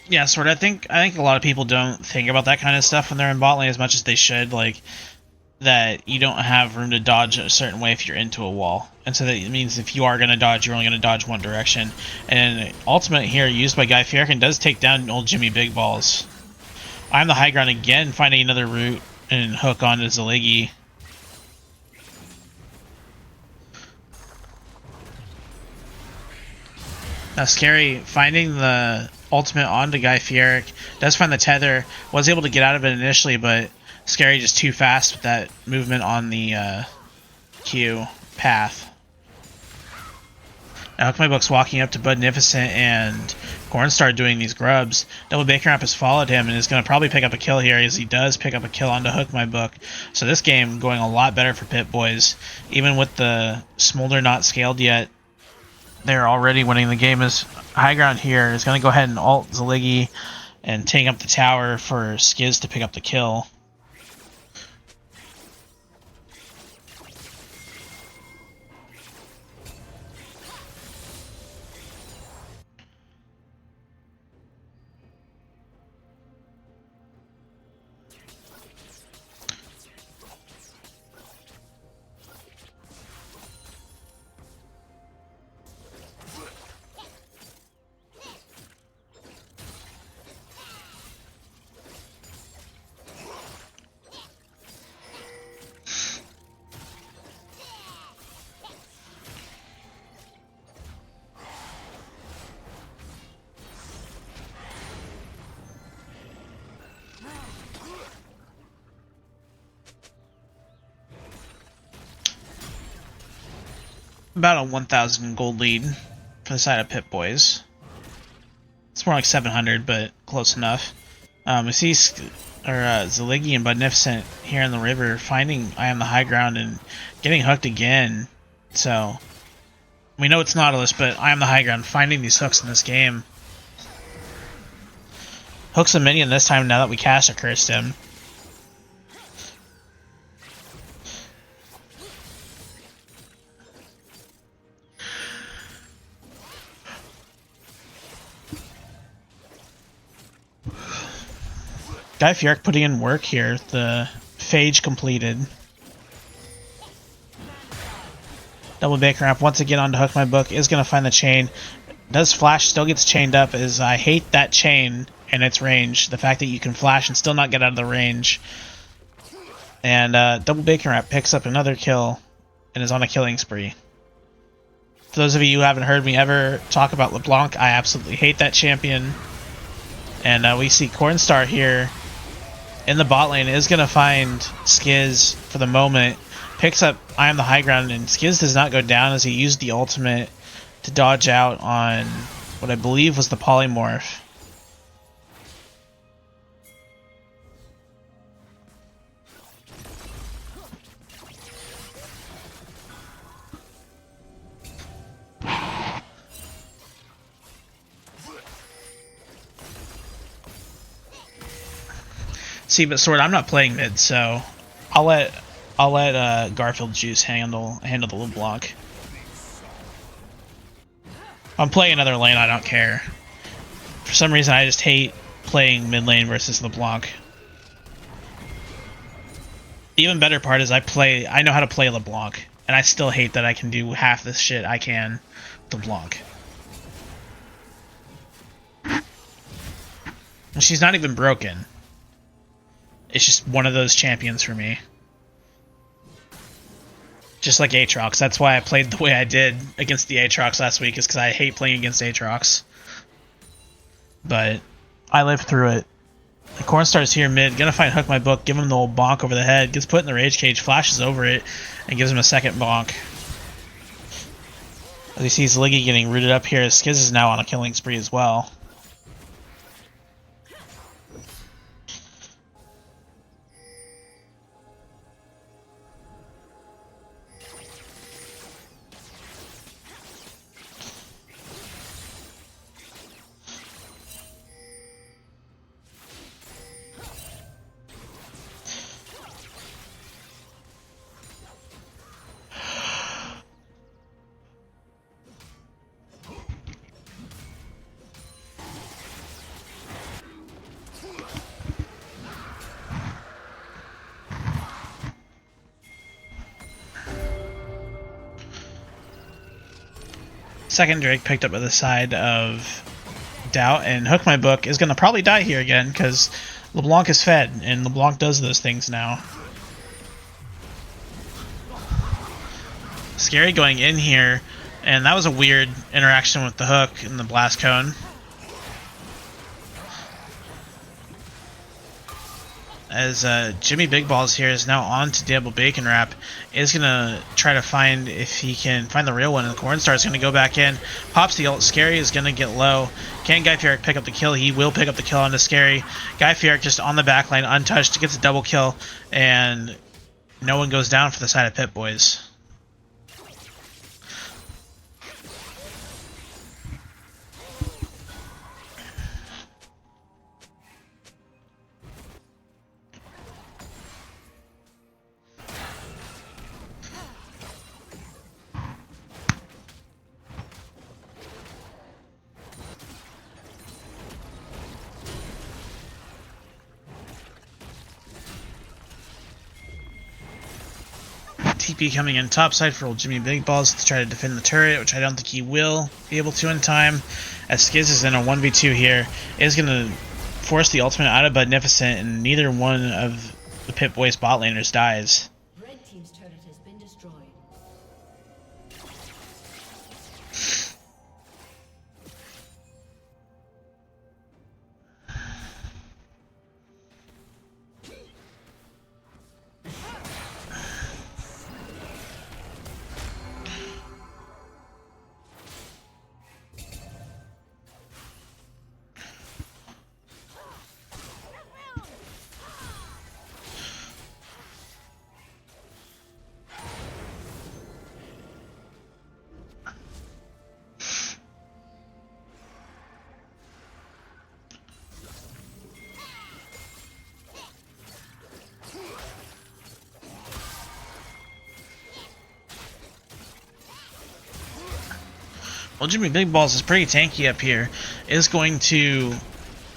Yeah, Sword. I think a lot of people don't think about that kind of stuff when they're in bot lane as much as they should. Like that, you don't have room to dodge a certain way if you're into a wall, and so that means if you are going to dodge, you're only going to dodge one direction. And ultimate here, used by Guy Fierican, does take down old Jimmy Big Balls. I'm the high ground again, finding another route and hook onto Zliggy. Now Scary finding the ultimate onto Guy Fieric, does find the tether, was able to get out of it initially, but Scary just too fast with that movement on the Q path. Now Hook My Book's walking up to Beneficent and Cornstar doing these grubs. Double Baker Ramp has followed him and is going to probably pick up a kill here, as he does pick up a kill onto Hook My Book. So this game going a lot better for Pit Boys. Even with the Smolder not scaled yet, they're already winning the game. As high ground here is going to go ahead and ult Zliggy and take up the tower for Skiz to pick up the kill. About a 1,000 gold lead for the side of Pit Boys. It's more like 700, but close enough. We see Zliggy and Beneficent here in the river finding I Am the High Ground and getting hooked again. So we know it's Nautilus, but I Am the High Ground finding these hooks in this game. Hooks a minion this time now that we cast a Cursed him. Guy Fieric putting in work here. The Phage completed. Double Bacon Wrap once again onto Hook My Book. Is going to find the chain. Does flash, still gets chained up. As I hate that chain and its range. The fact that you can flash and still not get out of the range. And Double Bacon Wrap picks up another kill and is on a killing spree. For those of you who haven't heard me ever talk about LeBlanc, I absolutely hate that champion. And we see Cornstar here in the bot lane. Is going to find Skiz for the moment. Picks up I Am the High Ground, and Skiz does not go down as he used the ultimate to dodge out on what I believe was the Polymorph. See, but Sword, I'm not playing mid, so I'll let Garfield Juice handle the LeBlanc. If I'm playing another lane, I don't care. For some reason, I just hate playing mid lane versus LeBlanc. The even better part is I know how to play LeBlanc, and I still hate that I can do half this shit I can with LeBlanc. And she's not even broken. It's just one of those champions for me. Just like Aatrox. That's why I played the way I did against the Aatrox last week, is because I hate playing against Aatrox. But I lived through it. The Cornstar's here mid, gonna find Hook My Book, give him the old bonk over the head, gets put in the Rage Cage, flashes over it, and gives him a second bonk. As he sees Liggy getting rooted up here, Skiz is now on a killing spree as well. Second Drake picked up at the side of Doubt, and Hook My Book is going to probably die here again because LeBlanc is fed, and LeBlanc does those things now. Scary going in here, and that was a weird interaction with the hook and the blast cone. As Jimmy Big Balls here is now on to Double Bacon Wrap, is going to try to find if he can find the real one, and the Cornstar is going to go back in, pops the ult. Scary is going to get low. Can Guy Fieric pick up the kill? He will pick up the kill onto Scary. Guy Fieric just on the backline, untouched, gets a double kill, and no one goes down for the side of Pip Boys. TP coming in topside for old Jimmy Big Balls to try to defend the turret, which I don't think he will be able to in time. As Skiz is in a 1v2 here, is going to force the ultimate out of Magnificent, and neither one of the Pip Boys bot laners dies. Red team's turret has been destroyed. Well, Jimmy Big Balls is pretty tanky up here. Is going to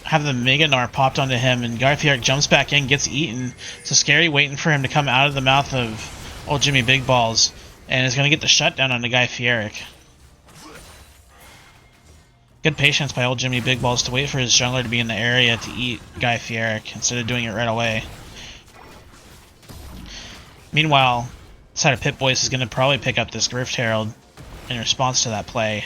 have the Mega Gnar popped onto him, and Guy Fieric jumps back in, gets eaten. So Scary waiting for him to come out of the mouth of old Jimmy Big Balls, and is going to get the shutdown on the Guy Fieric. Good patience by old Jimmy Big Balls to wait for his jungler to be in the area to eat Guy Fieric instead of doing it right away. Meanwhile, side of Pip-Boy is going to probably pick up this Rift Herald in response to that play.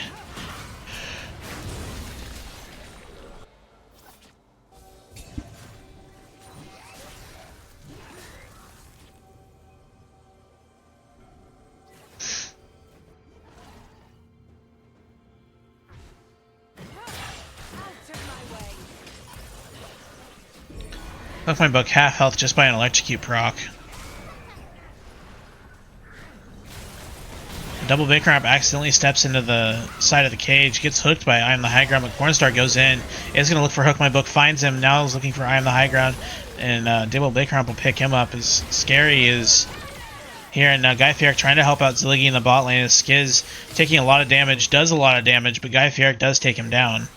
Hook my book half health just by an electrocute proc. Double Big Crab accidentally steps into the side of the cage, gets hooked by I Am the High Ground, but Cornstar goes in. Is going to look for Hook My Book, finds him, now is looking for I Am the High Ground, and Double Big Crab will pick him up as Scary is here, and Guy Fieric trying to help out Zilligy in the bot lane as Skiz taking a lot of damage, does a lot of damage, but Guy Fieric does take him down.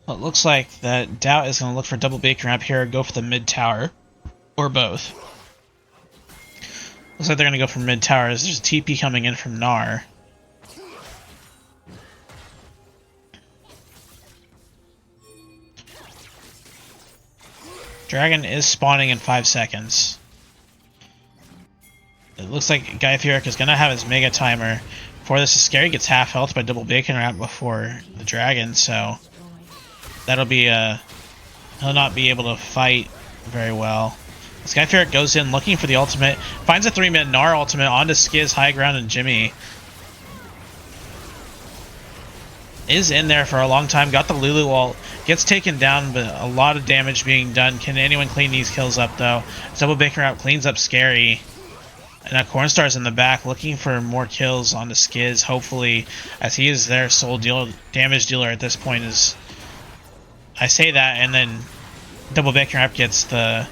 Well, it looks like that Doubt is going to look for double Bacon Wrap here, go for the mid tower, or both. Looks like they're going to go for mid tower as there's a TP coming in from Gnar. Dragon is spawning in 5 seconds. It looks like Guy Fieric is going to have his Mega Timer. Before this is Scary, gets half health by double Bacon Wrap before the Dragon, so that'll be he'll not be able to fight very well. This Guy Fieric goes in looking for the ultimate, finds a 3-minute Gnar ultimate onto Skiz, High Ground, and Jimmy. Is in there for a long time, got the Lulu ult, gets taken down, but a lot of damage being done. Can anyone clean these kills up though? Double Bacon Wrap cleans up Scary. And now Cornstar's in the back looking for more kills onto Skiz, hopefully, as he is their sole damage dealer at this point. Is I say that, and then Double Bacon Wrap gets the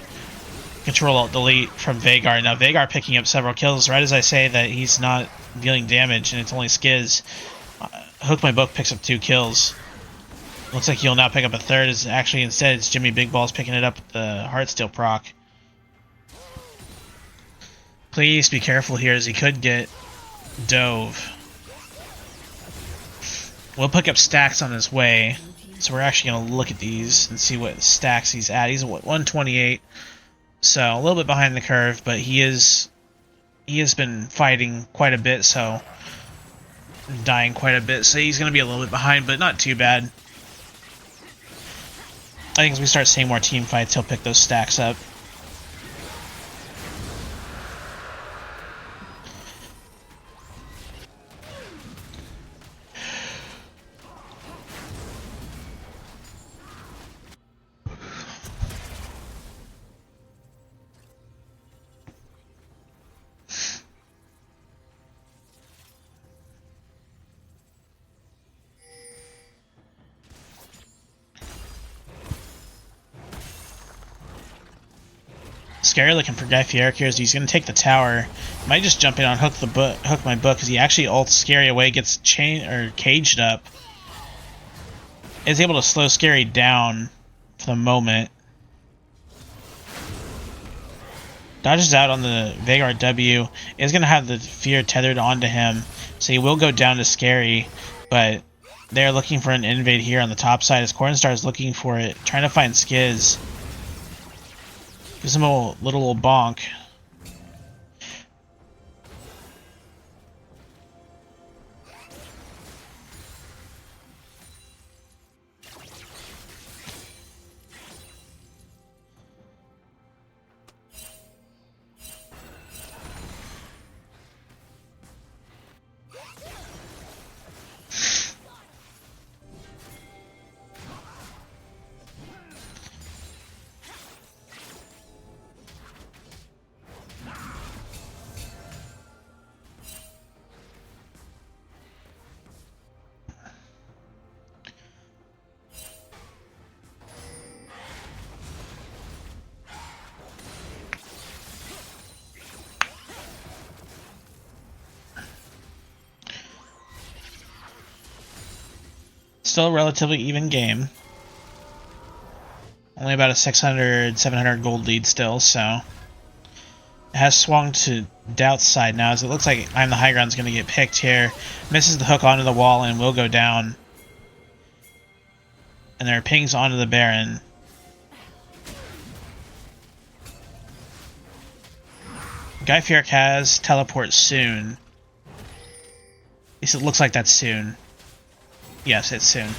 Control Alt Delete from Veigar. Now Veigar picking up several kills right as I say that he's not dealing damage, and it's only Skiz. Hook My Book picks up 2 kills. Looks like he'll now pick up a third. Is actually instead it's Jimmy Big Balls picking it up with the Heartsteel proc. Please be careful here as he could get dove. We'll pick up stacks on his way, so we're actually going to look at these and see what stacks he's at. He's at 128, so a little bit behind the curve, but he has been fighting quite a bit, so dying quite a bit, so he's going to be a little bit behind, but not too bad. I think as we start seeing more team fights, he'll pick those stacks up. Scary looking for Guy Fieric here as he's going to take the tower. Might just jump in on Hook My Book because he actually ults Scary away, gets caged up. Is able to slow Scary down for the moment. Dodges out on the Veigar W. Is going to have the Fear tethered onto him, so he will go down to Scary, but they're looking for an invade here on the top side as Cornstar is looking for it, trying to find Skiz. Gives him a little bonk. Still a relatively even game. Only about a 600, 700 gold lead still, so... It has swung to Doubt's side now, as it looks like I'm the High Ground's going to get picked here. Misses the hook onto the wall and will go down. And there are pings onto the Baron. Guy Fieric has teleport soon. At least it looks like that's soon. Yes, it's soon.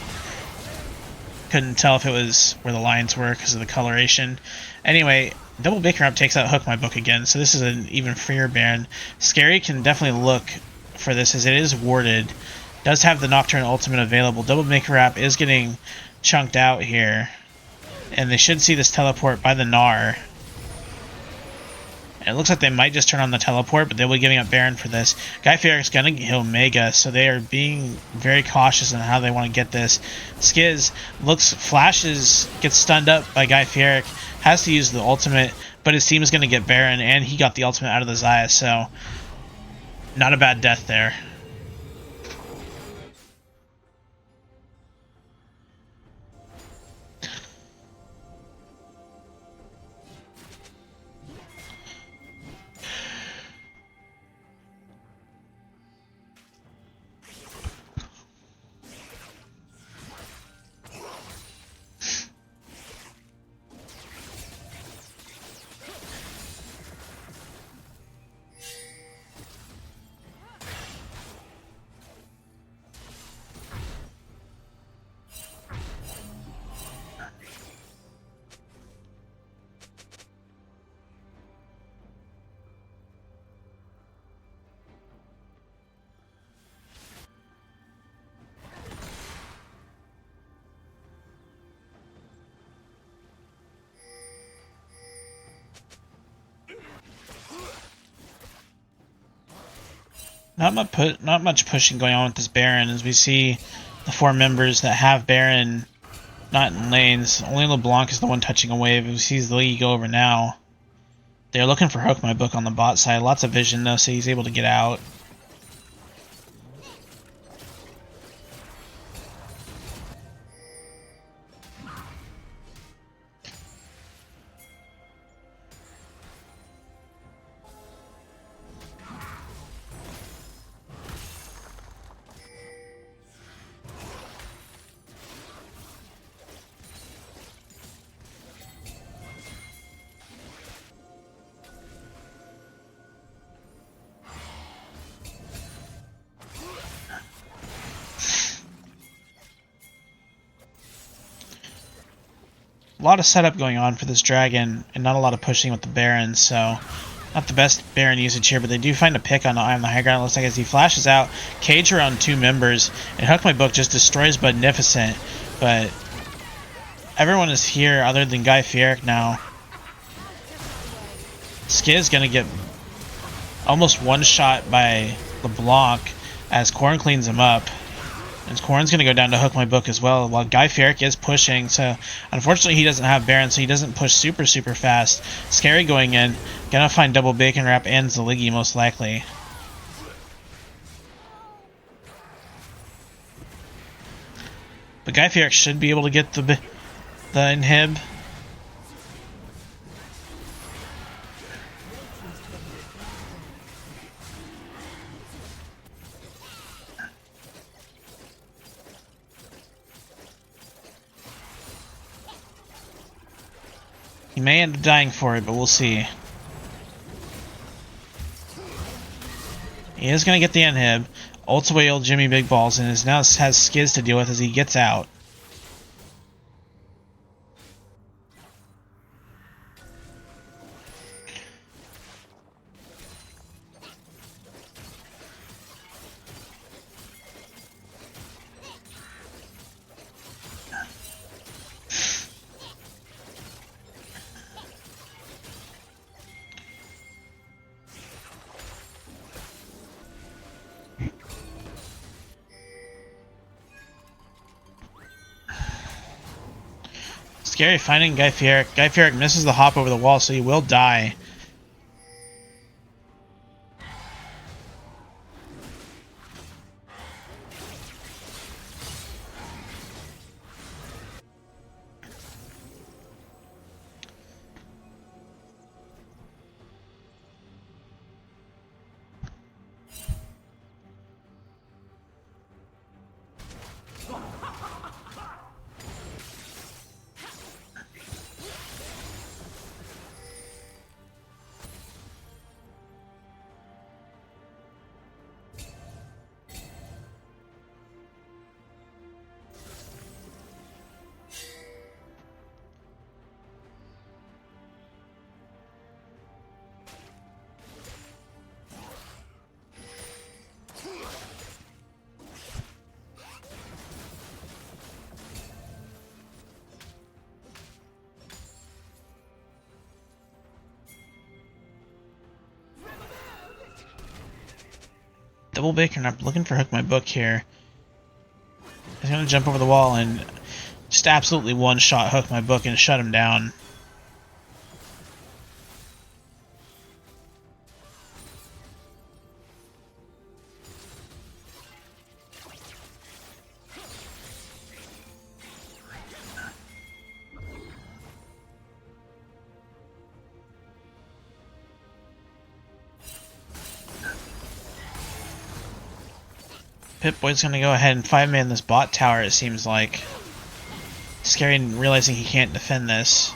Couldn't tell if it was where the lines were because of the coloration. Anyway, Double Bacon Wrap takes out Hook My Book again, so this is an even freer Baron. Scary can definitely look for this as it is warded. Does have the Nocturne ultimate available. Double Bacon Wrap is getting chunked out here. And they should see this teleport by the Gnar. And it looks like they might just turn on the teleport, but they'll be giving up Baron for this. Guy Fieric is going to kill Mega, so they are being very cautious in how they want to get this. Skiz flashes, gets stunned up by Guy Fieric, has to use the ultimate, but his team is going to get Baron, and he got the ultimate out of the Xayah, so not a bad death there. Not much pushing going on with this Baron, as we see the 4 members that have Baron not in lanes. Only LeBlanc is the one touching a wave. We see the League go over now. They're looking for Hook My Book on the bot side. Lots of vision though, so he's able to get out. A lot of setup going on for this dragon, and not a lot of pushing with the Baron, so not the best Baron usage here, but they do find a pick on I Am the High Ground. It looks like as he flashes out, cage around 2 members, and Hook My Book just destroys Magnificent, but everyone is here other than Guy Fieric now. Skiz gonna get almost one-shot by LeBlanc as Corrin cleans him up. And Corrin's going to go down to Hook My Book as well, while Guy Fieric is pushing, so unfortunately he doesn't have Baron, so he doesn't push super fast. Scary going in, gonna find Double Bacon Wrap and Zaligi most likely. But Guy Fieric should be able to get the inhib. He may end up dying for it, but we'll see. He is going to get the inhib. Ults away old Jimmy Big Balls, and now has Skiz to deal with as he gets out. Scary finding Guy Fieric. Guy Fieric misses the hop over the wall, so he will die. Double Bacon, I'm looking for Hook My Book here. He's going to jump over the wall and just absolutely one-shot Hook My Book and shut him down. Pip-Boy's gonna go ahead and 5-man this bot tower, it seems like. Scary and realizing he can't defend this.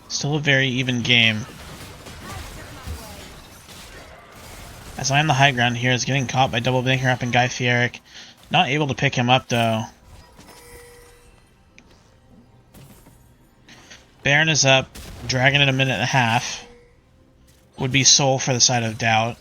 Still a very even game. As I am the high ground here, is getting caught by Double Banker up and Guy Fieric. Not able to pick him up though. Baron is up, Dragon in a minute and a half. Would be Soul for the side of Doubt.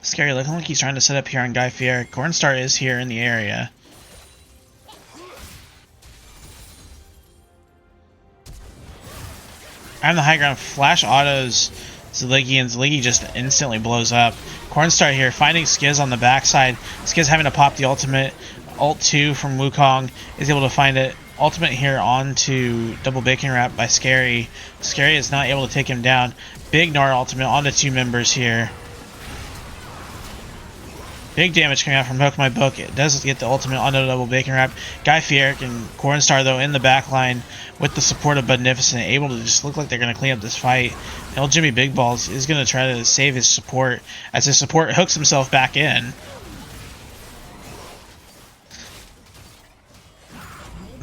Scary looking like he's trying to set up here on Guy Fieric. Cornstar is here in the area. I'm the high ground. Flash autos Zliggy, and Zliggy just instantly blows up. Cornstar here finding Skiz on the backside. Skiz having to pop the ultimate. Ult 2 from Wukong is able to find it. Ultimate here onto Double Bacon Wrap by Scary. Scary is not able to take him down. Big Gnar ultimate onto 2 members here. Big damage coming out from Hook My Book. It does get the ultimate on the double bacon wrap. Guy Fieric and Cornstar, though, in the back line with the support of Budnificent, able to just look like they're going to clean up this fight. And old Jimmy Big Balls is going to try to save his support as his support hooks himself back in.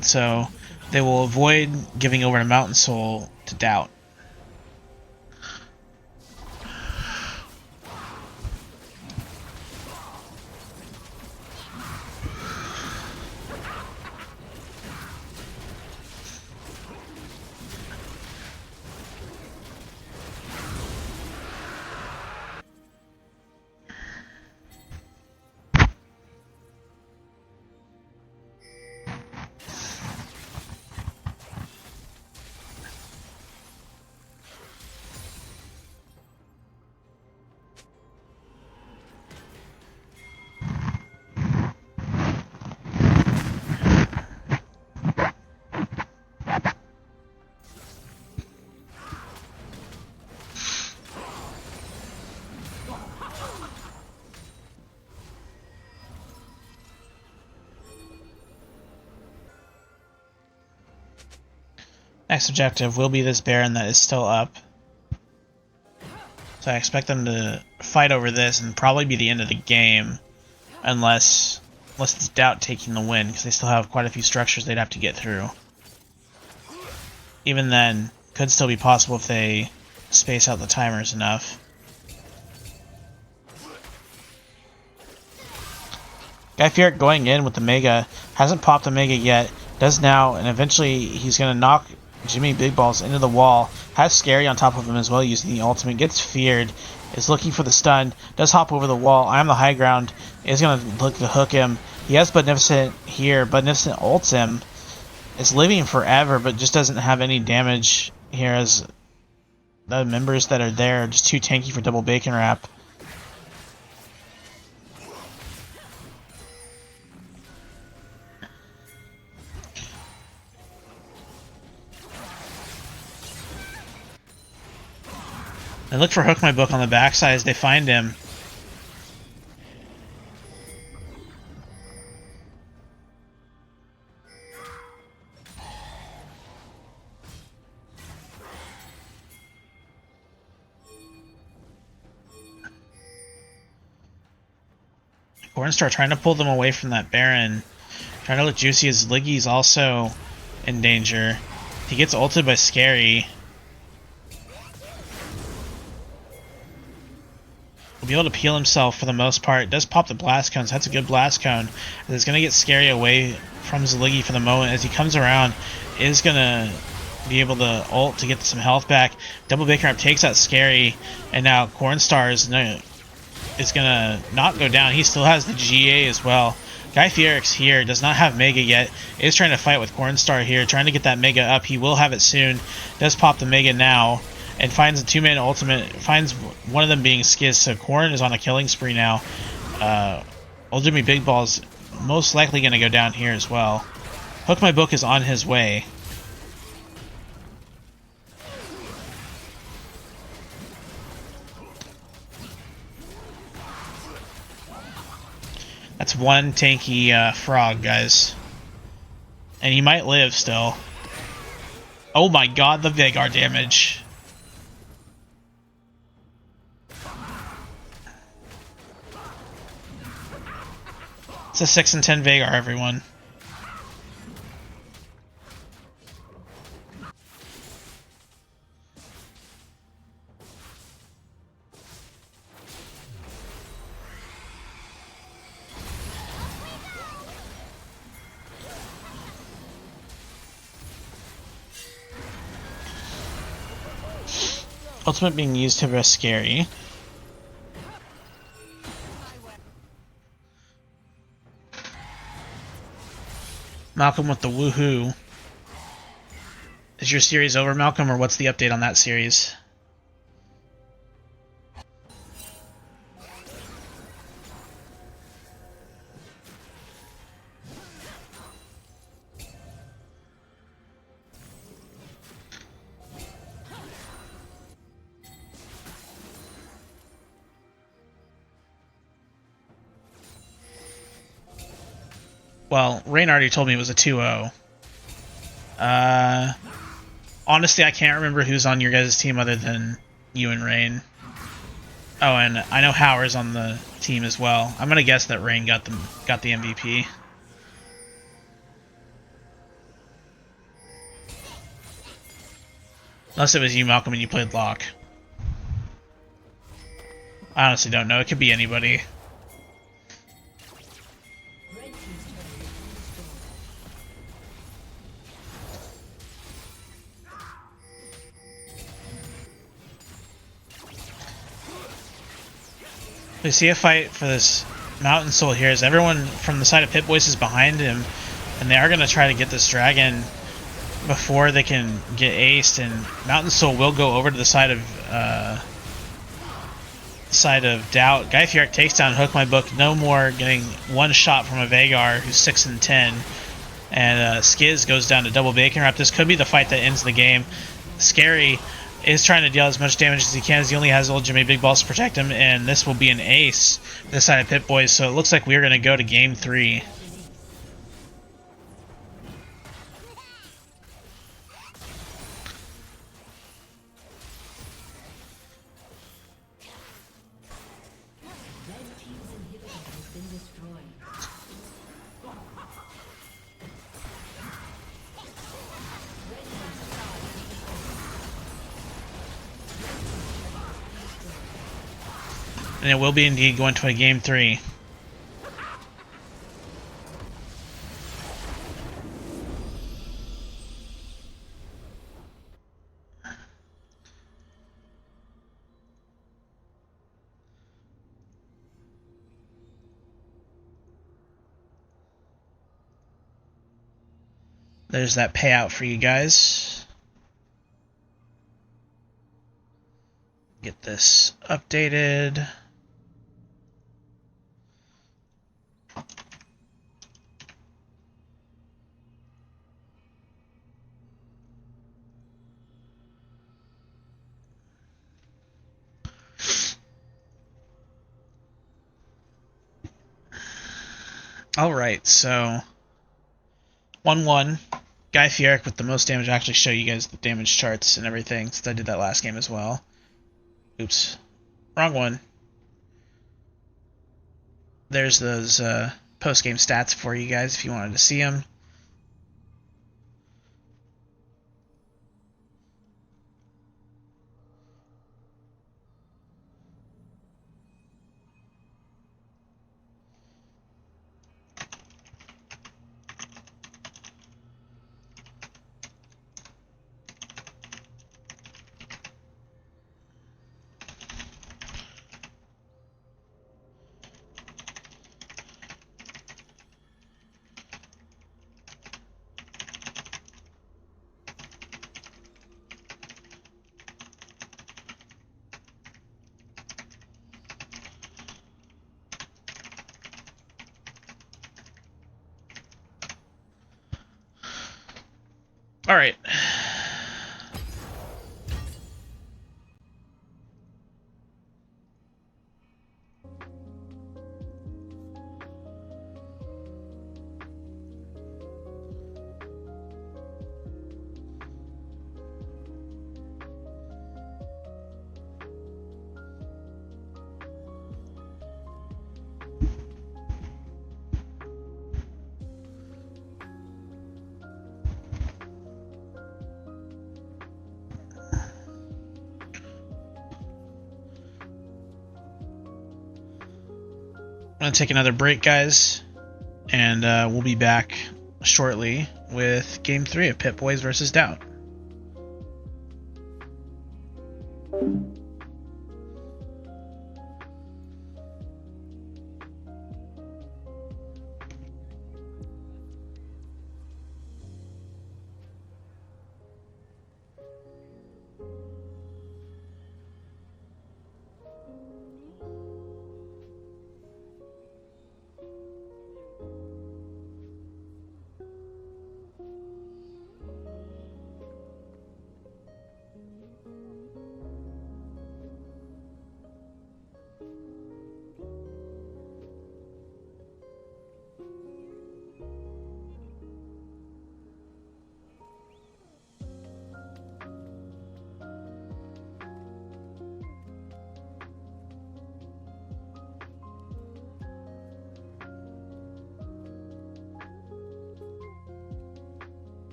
So they will avoid giving over to Mountain Soul to Doubt. Next objective will be this Baron that is still up. So I expect them to fight over this and probably be the end of the game. Unless it's Doubt taking the win, because they still have quite a few structures they'd have to get through. Even then, could still be possible if they space out the timers enough. Guy Fieric going in with the Mega. Hasn't popped the Mega yet. Does now, and eventually he's going to knock Jimmy Big Balls into the wall. Has Scary on top of him as well using the ultimate. Gets feared. Is looking for the stun. Does hop over the wall. I am the high ground. Is going to look to hook him. He has Budnificent here. Budnificent ults him. Is living forever, but just doesn't have any damage here as the members that are there are just too tanky for double bacon wrap. They look for Hook My Book on the backside as they find him. Cornstar trying to pull them away from that Baron. Trying to look juicy as Liggy's also in danger. He gets ulted by Scary. Will be able to peel himself for the most part. Does pop the blast cones. That's a good blast cone. And it's going to get Scary away from Zliggy for the moment. As he comes around, is going to be able to ult to get some health back. Double bacon wrap takes out Scary, and now Cornstar is going to not go down. He still has the GA as well. Guy Fieric's here. Does not have Mega yet. Is trying to fight with Cornstar here. Trying to get that Mega up. He will have it soon. Does pop the Mega now. And finds a two-man ultimate, finds one of them being Skiz, so Corn is on a killing spree now. Old Jimmy Big Ball's most likely going to go down here as well. Hook My Book is on his way. That's one tanky frog, guys. And he might live still. Oh my god, the Veigar damage. It's a 6 and 10 Veigar, everyone. Ultimate being used to arrest Scary. Malcolm with the woohoo. Is your series over, Malcolm, or what's the update on that series? Well, Rain already told me it was a 2-0. Honestly, I can't remember who's on your guys' team other than you and Rain. Oh, and I know Howard's on the team as well. I'm gonna guess that Rain got the MVP. Unless it was you, Malcolm, and you played Locke. I honestly don't know. It could be anybody. Red team's turret has been destroyed. We see a fight for this Mountain Soul here as everyone from the side of Pip-Boys is behind him, and they are going to try to get this dragon before they can get aced, and Mountain Soul will go over to the side of Doubt. Guy Fieric takes down Hook My Book, no more, getting one shot from a Vagar who's 6 and 10, and Skiz goes down to double Bacon Wrap. This could be the fight that ends the game. Scary is trying to deal as much damage as he can as he only has old Jimmy Big Balls to protect him, and this will be an ace for the side of Pip-Boys, so it looks like we're going to go to Game 3. Red team's inhibitor has been destroyed. And it will be indeed going to a Game 3. There's that payout for you guys. Get this updated. Alright, so 1-1. Guy Fieric with the most damage. I'll actually show you guys the damage charts and everything, since I did that last game as well. Oops. Wrong one. There's those post-game stats for you guys if you wanted to see them. Alright. I'm going to take another break, guys, and we'll be back shortly with Game 3 of Pip-Boys versus Doubt.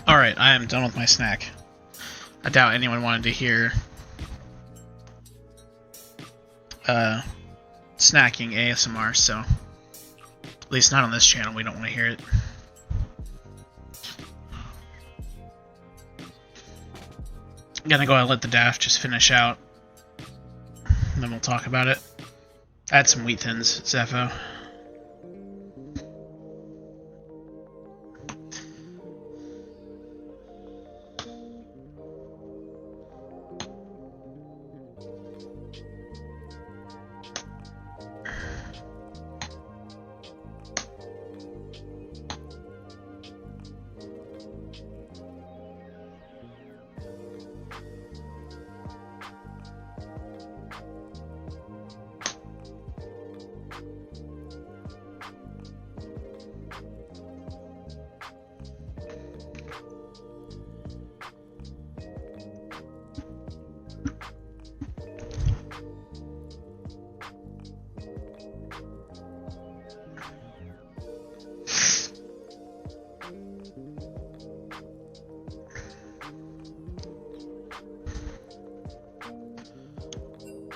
Alright, I am done with my snack. I doubt anyone wanted to hear snacking ASMR, so at least not on this channel, we don't want to hear it. I'm gonna go ahead and let the DAF just finish out, and then we'll talk about it. Add some wheat thins, Zepho.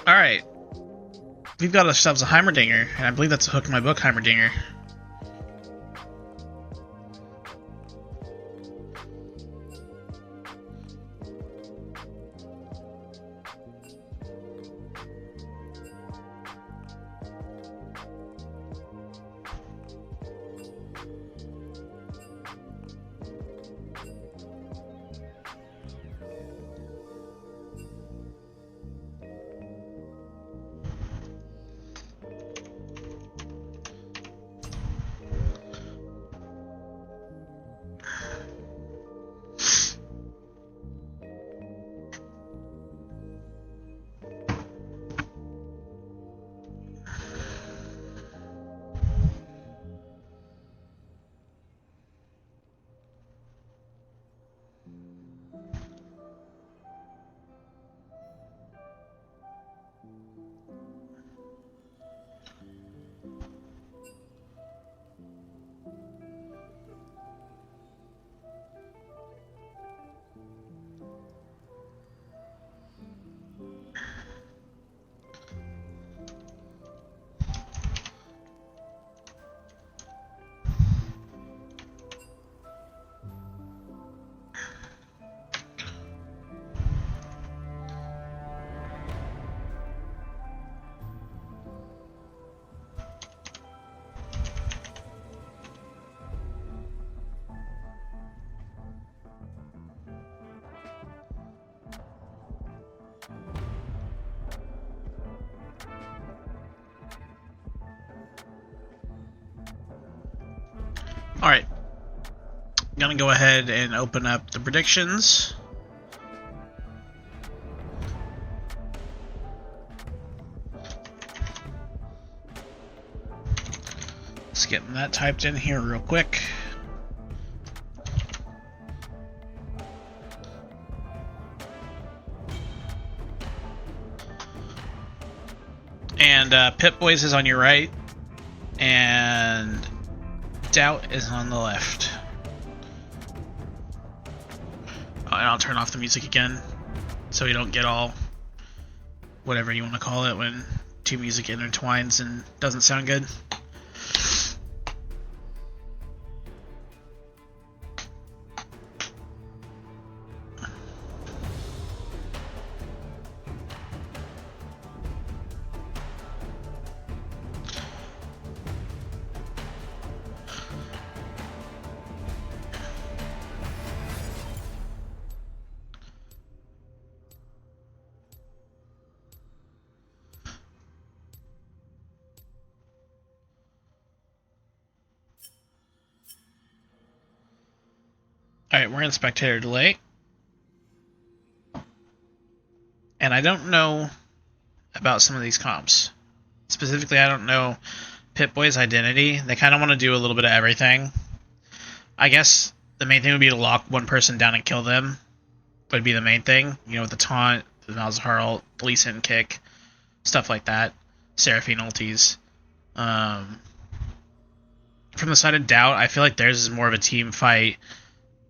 Alright. We've got ourselves a Heimerdinger, and I believe that's a hook in my book, Heimerdinger. Alright. Gonna go ahead and open up the predictions. Let's get that typed in here real quick. And Pip Boys is on your right, and Doubt is on the left. Oh, and I'll turn off the music again, so we don't get all whatever you want to call it when two music intertwines and doesn't sound good. Alright, we're in spectator delay. And I don't know about some of these comps. Specifically, I don't know Pip-Boy's identity. They kind of want to do a little bit of everything. I guess the main thing would be to lock one person down and kill them. Would be the main thing. You know, with the taunt, the Malzahar ult, Lee Sin kick, stuff like that. Seraphine ultis. From the side of Doubt, I feel like theirs is more of a team fight.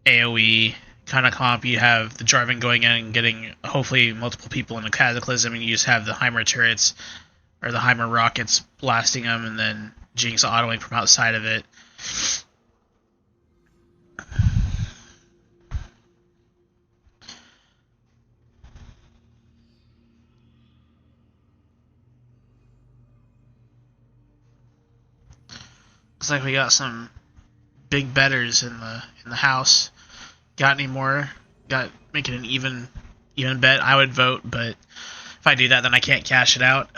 AoE kind of comp. You have the Jarvan going in and getting hopefully multiple people in a Cataclysm, and you just have the Heimer turrets or the Heimer rockets blasting them, and then Jinx autoing from outside of it. Looks like we got some big betters in the house. Got any more? Got make it an even bet? I would vote, but if I do that, then I can't cash it out.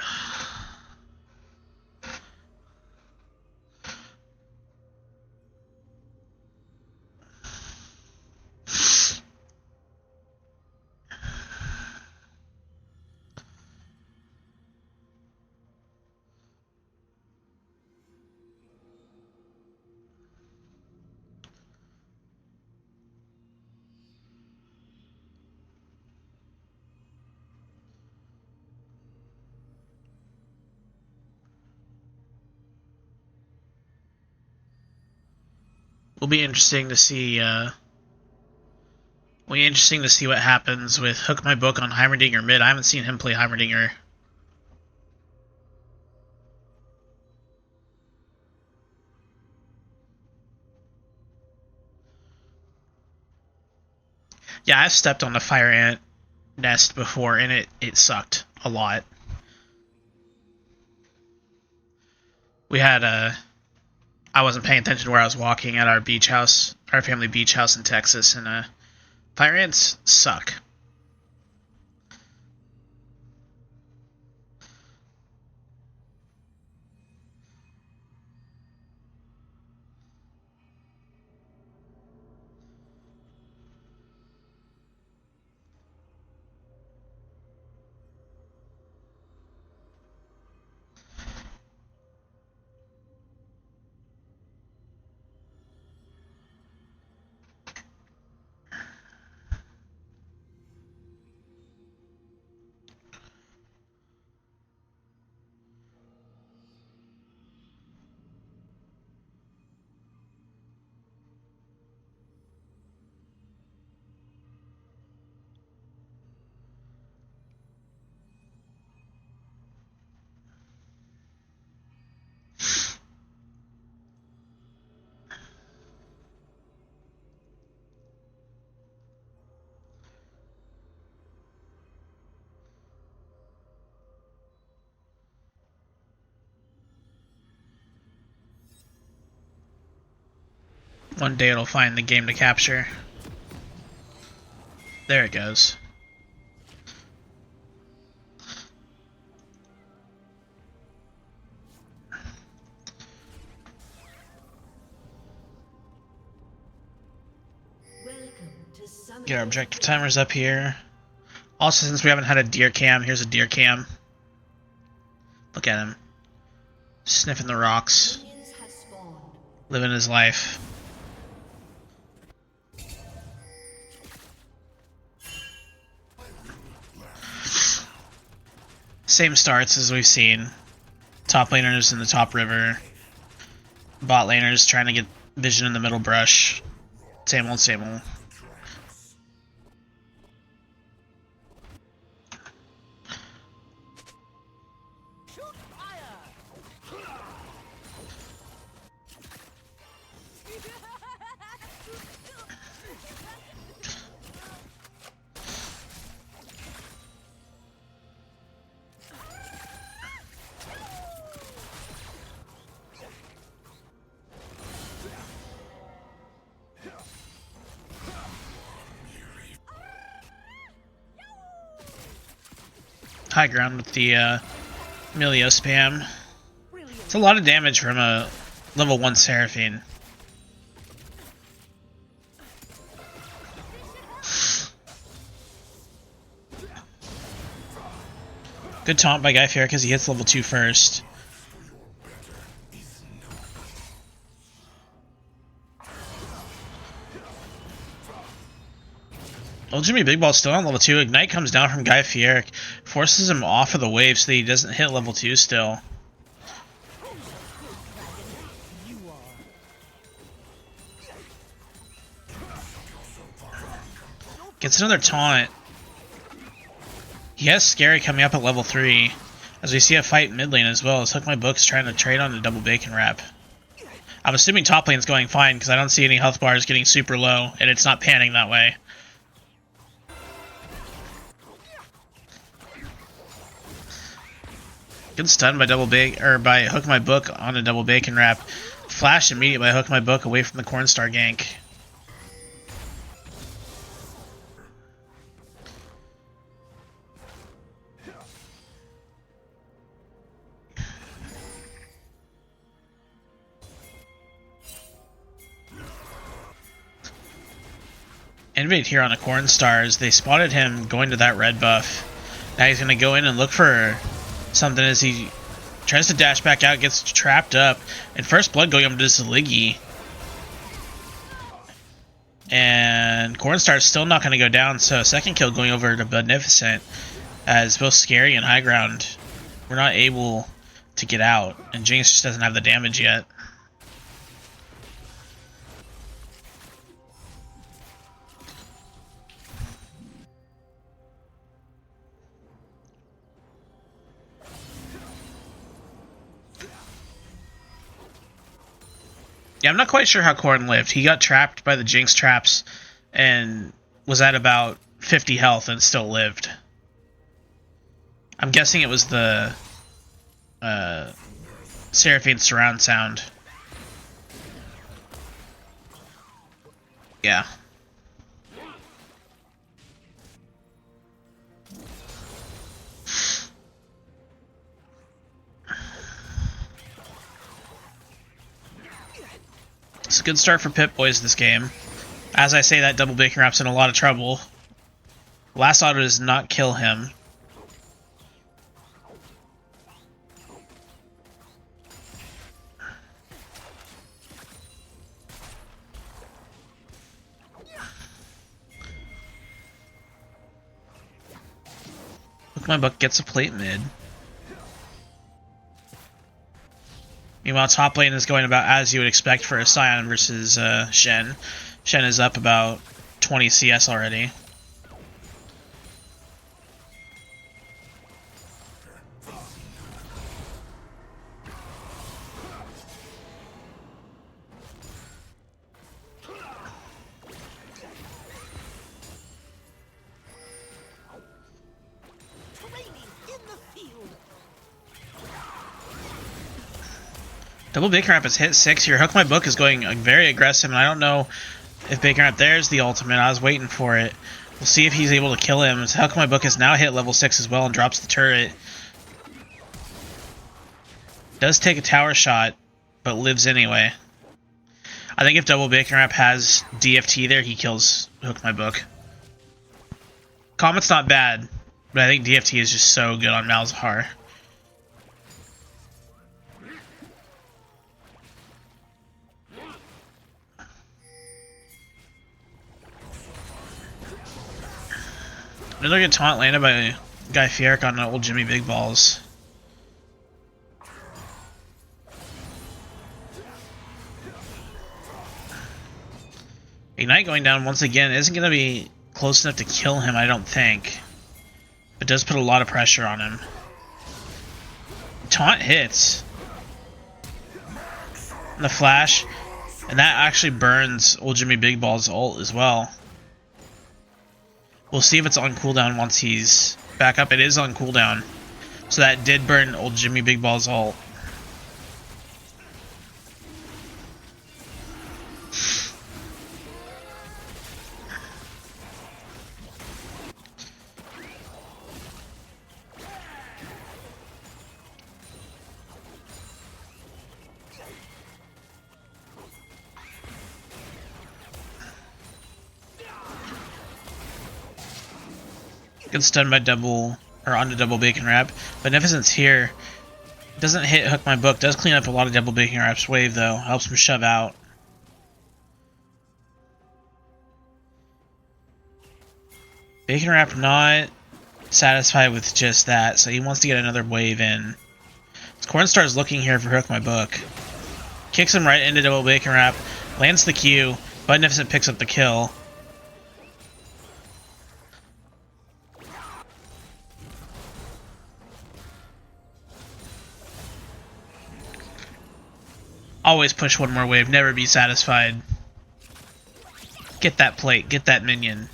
Will be interesting to see. Will be interesting to see what happens with Hook My Book on Heimerdinger mid. I haven't seen him play Heimerdinger. Yeah, I've stepped on the fire ant nest before, and it sucked a lot. We had I wasn't paying attention to where I was walking at our beach house, our family beach house in Texas, and fire ants suck. One day it'll find the game to capture. There it goes. Get our objective timers up here. Also, since we haven't had a deer cam, here's a deer cam. Look at him. Sniffing the rocks. Minions have spawned. Living his life. Same starts as we've seen. Top laners in the top river. Bot laners trying to get vision in the middle brush. Same old, same old. High ground with the Milio spam. It's a lot of damage from a level 1 Seraphine. Good taunt by Guy Fieri because he hits level 2 first. Old Jimmy Big Ball's still on level 2. Ignite comes down from Guy Fieri, forces him off of the wave so that he doesn't hit level 2 still. Gets another taunt. He has Scary coming up at level 3. As we see a fight mid lane as well as Hook My Book's trying to trade on the double bacon wrap. I'm assuming top lane's going fine because I don't see any health bars getting super low and it's not panning that way. Good stun by by Hook My Book on a double bacon wrap. Flash immediate by Hook My Book away from the Cornstar gank. Invade here on a Cornstar as they spotted him going to that red buff. Now he's going to go in and look for something as he tries to dash back out, gets trapped up, and first blood going up to Zilliggy. And Cornstar's still not going to go down, so second kill going over to Beneficent as both Scary and High Ground were not able to get out, and Jinx just doesn't have the damage yet. Yeah, I'm not quite sure how Corrin lived. He got trapped by the Jinx traps and was at about 50 health and still lived. I'm guessing it was the Seraphine surround sound. Yeah. It's a good start for Pip-Boys this game. As I say that, double bacon wrap's in a lot of trouble. Last auto does not kill him. Look, my buck gets a plate mid. Meanwhile, top lane is going about as you would expect for a Sion versus Shen. Shen is up about 20 CS already. Double Bacon Wrap has hit 6 here. Hook My Book is going very aggressive, and I don't know if Bacon Wrap, there's the ultimate. I was waiting for it. We'll see if he's able to kill him. Hook My Book has now hit level 6 as well and drops the turret. Does take a tower shot, but lives anyway. I think if Double Bacon Wrap has DFT there, he kills Hook My Book. Comet's not bad, but I think DFT is just so good on Malzahar. Another good taunt landed by Guy Fieric on old Jimmy Big Balls. Ignite going down once again isn't going to be close enough to kill him, I don't think. But does put a lot of pressure on him. Taunt hits. And the flash. And that actually burns old Jimmy Big Balls' ult as well. We'll see if it's on cooldown once he's back up. It is on cooldown. So that did burn old Jimmy Big Balls' ult. Gets stunned by double, or onto double bacon wrap. Beneficent's here. Doesn't hit Hook My Book. Does clean up a lot of double bacon wrap's wave though. Helps him shove out. Bacon wrap not satisfied with just that, so he wants to get another wave in. Cornstar's looking here for Hook My Book. Kicks him right into double bacon wrap. Lands the Q. Beneficent picks up the kill. Always push one more wave, never be satisfied. Get that plate, get that minion.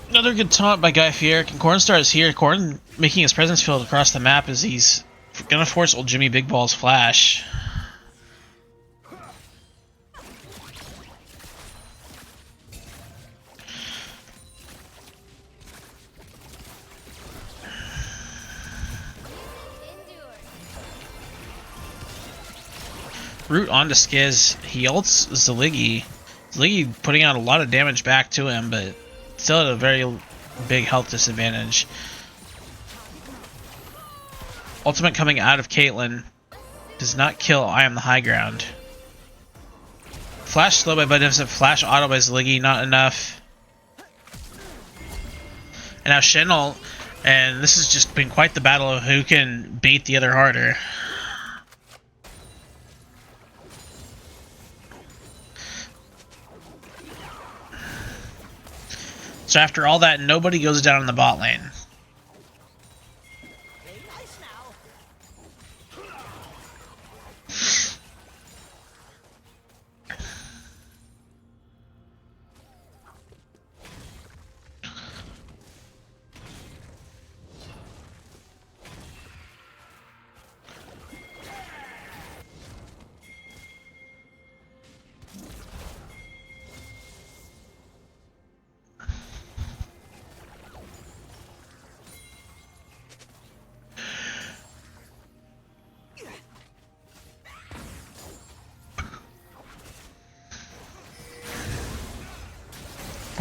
Another good taunt by Guy Fieric, and Cornstar is here. Corn making his presence felt across the map as he's gonna force old Jimmy Big Balls flash. Root onto Skiz. He ults Zilliggy. Zilliggy putting out a lot of damage back to him, but still at a very big health disadvantage. Ultimate coming out of Caitlyn. Does not kill I Am the High Ground. Flash slow by Beneficent. Flash auto by Zilliggy. Not enough. And now Shen ult. And this has just been quite the battle of who can bait the other harder. So after all that, nobody goes down in the bot lane.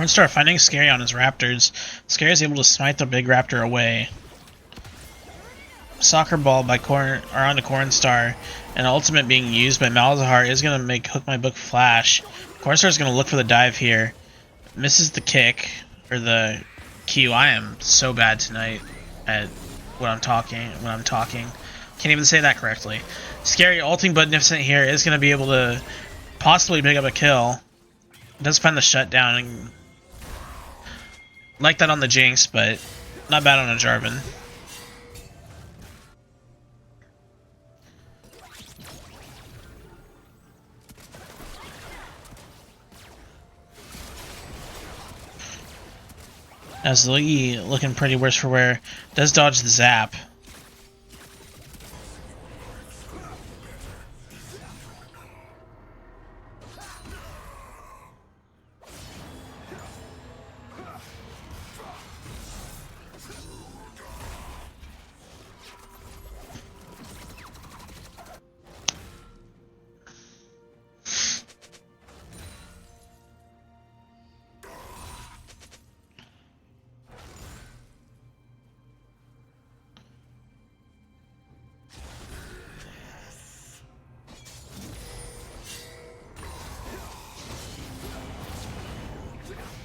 Cornstar finding Scary on his Raptors. Scary is able to smite the big Raptor away. Soccer Ball by onto Cornstar, and ultimate being used by Malzahar is going to make Hook My Book flash. Cornstar is going to look for the dive here. Misses the kick, or the Q. I am so bad tonight at when I'm talking. Can't even say that correctly. Scary ulting Beneficent here is going to be able to possibly pick up a kill. Does find the shutdown and like that on the Jinx, but not bad on a Jarvan. As Zilliggy looking pretty worse for wear, does dodge the zap.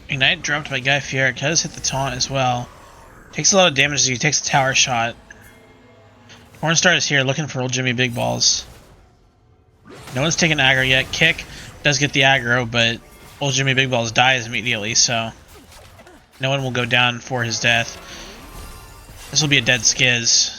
Ignite dropped by Guy Fieri. Does hit the taunt as well. Takes a lot of damage as he takes a tower shot. Cornstar is here looking for old Jimmy Big Balls. No one's taken aggro yet. Kick does get the aggro, but old Jimmy Big Balls dies immediately, so no one will go down for his death. This will be a dead Skiz.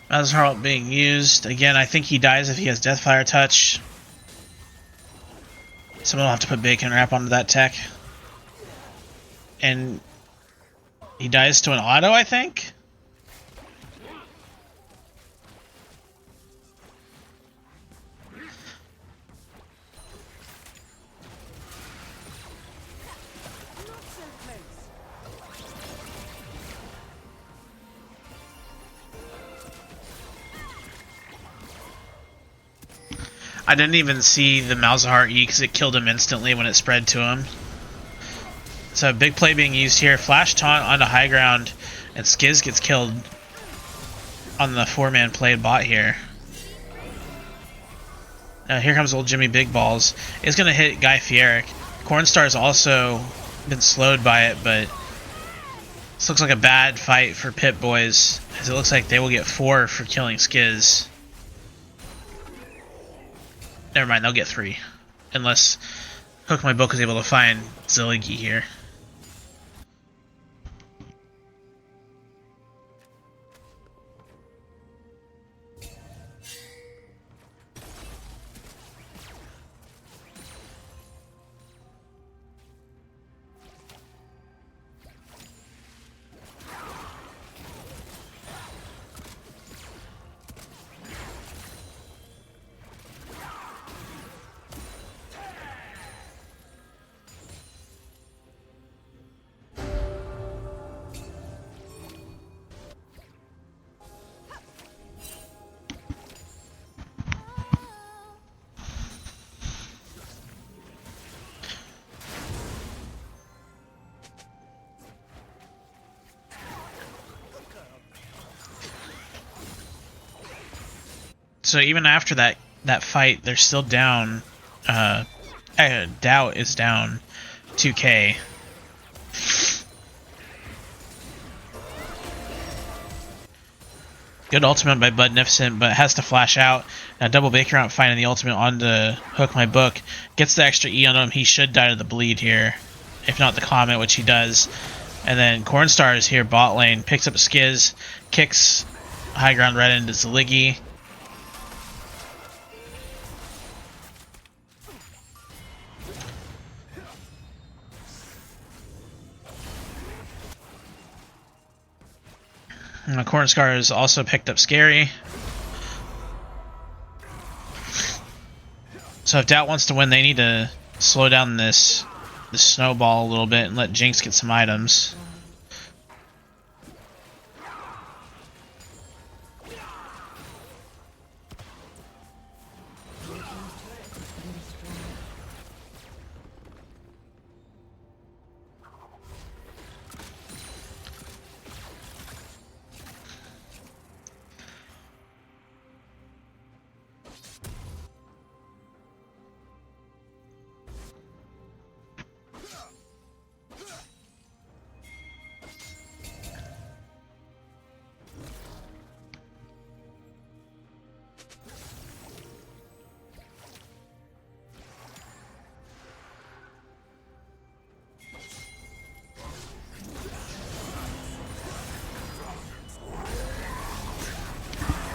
Mazharalt being used. Again, I think he dies if he has Deathfire Touch. Someone will have to put Bacon Wrap onto that tech. And he dies to an auto, I think? I didn't even see the Malzahar E because it killed him instantly when it spread to him. So big play being used here. Flash taunt onto high ground, and Skiz gets killed on the 4-man played bot here. Now here comes old Jimmy Big Balls. It's going to hit Guy Fieri. Cornstar's also been slowed by it, but this looks like a bad fight for Pit Boys, as it looks like they will get 4 for killing Skiz. Never mind, they'll get 3. Unless Hook My Book is able to find Zilligy here. So even after that fight, they're still down. Doubt is down 2k. Good ultimate by Budnificent, but has to flash out. Now double Baker out finding the ultimate onto Hook My Book. Gets the extra E on him. He should die to the bleed here, if not the Comet, which he does. And then Cornstar is here bot lane, picks up Skiz, kicks high ground red into Zilligy. And Cornscar has also picked up Scary. So if Doubt wants to win, they need to slow down this snowball a little bit and let Jinx get some items.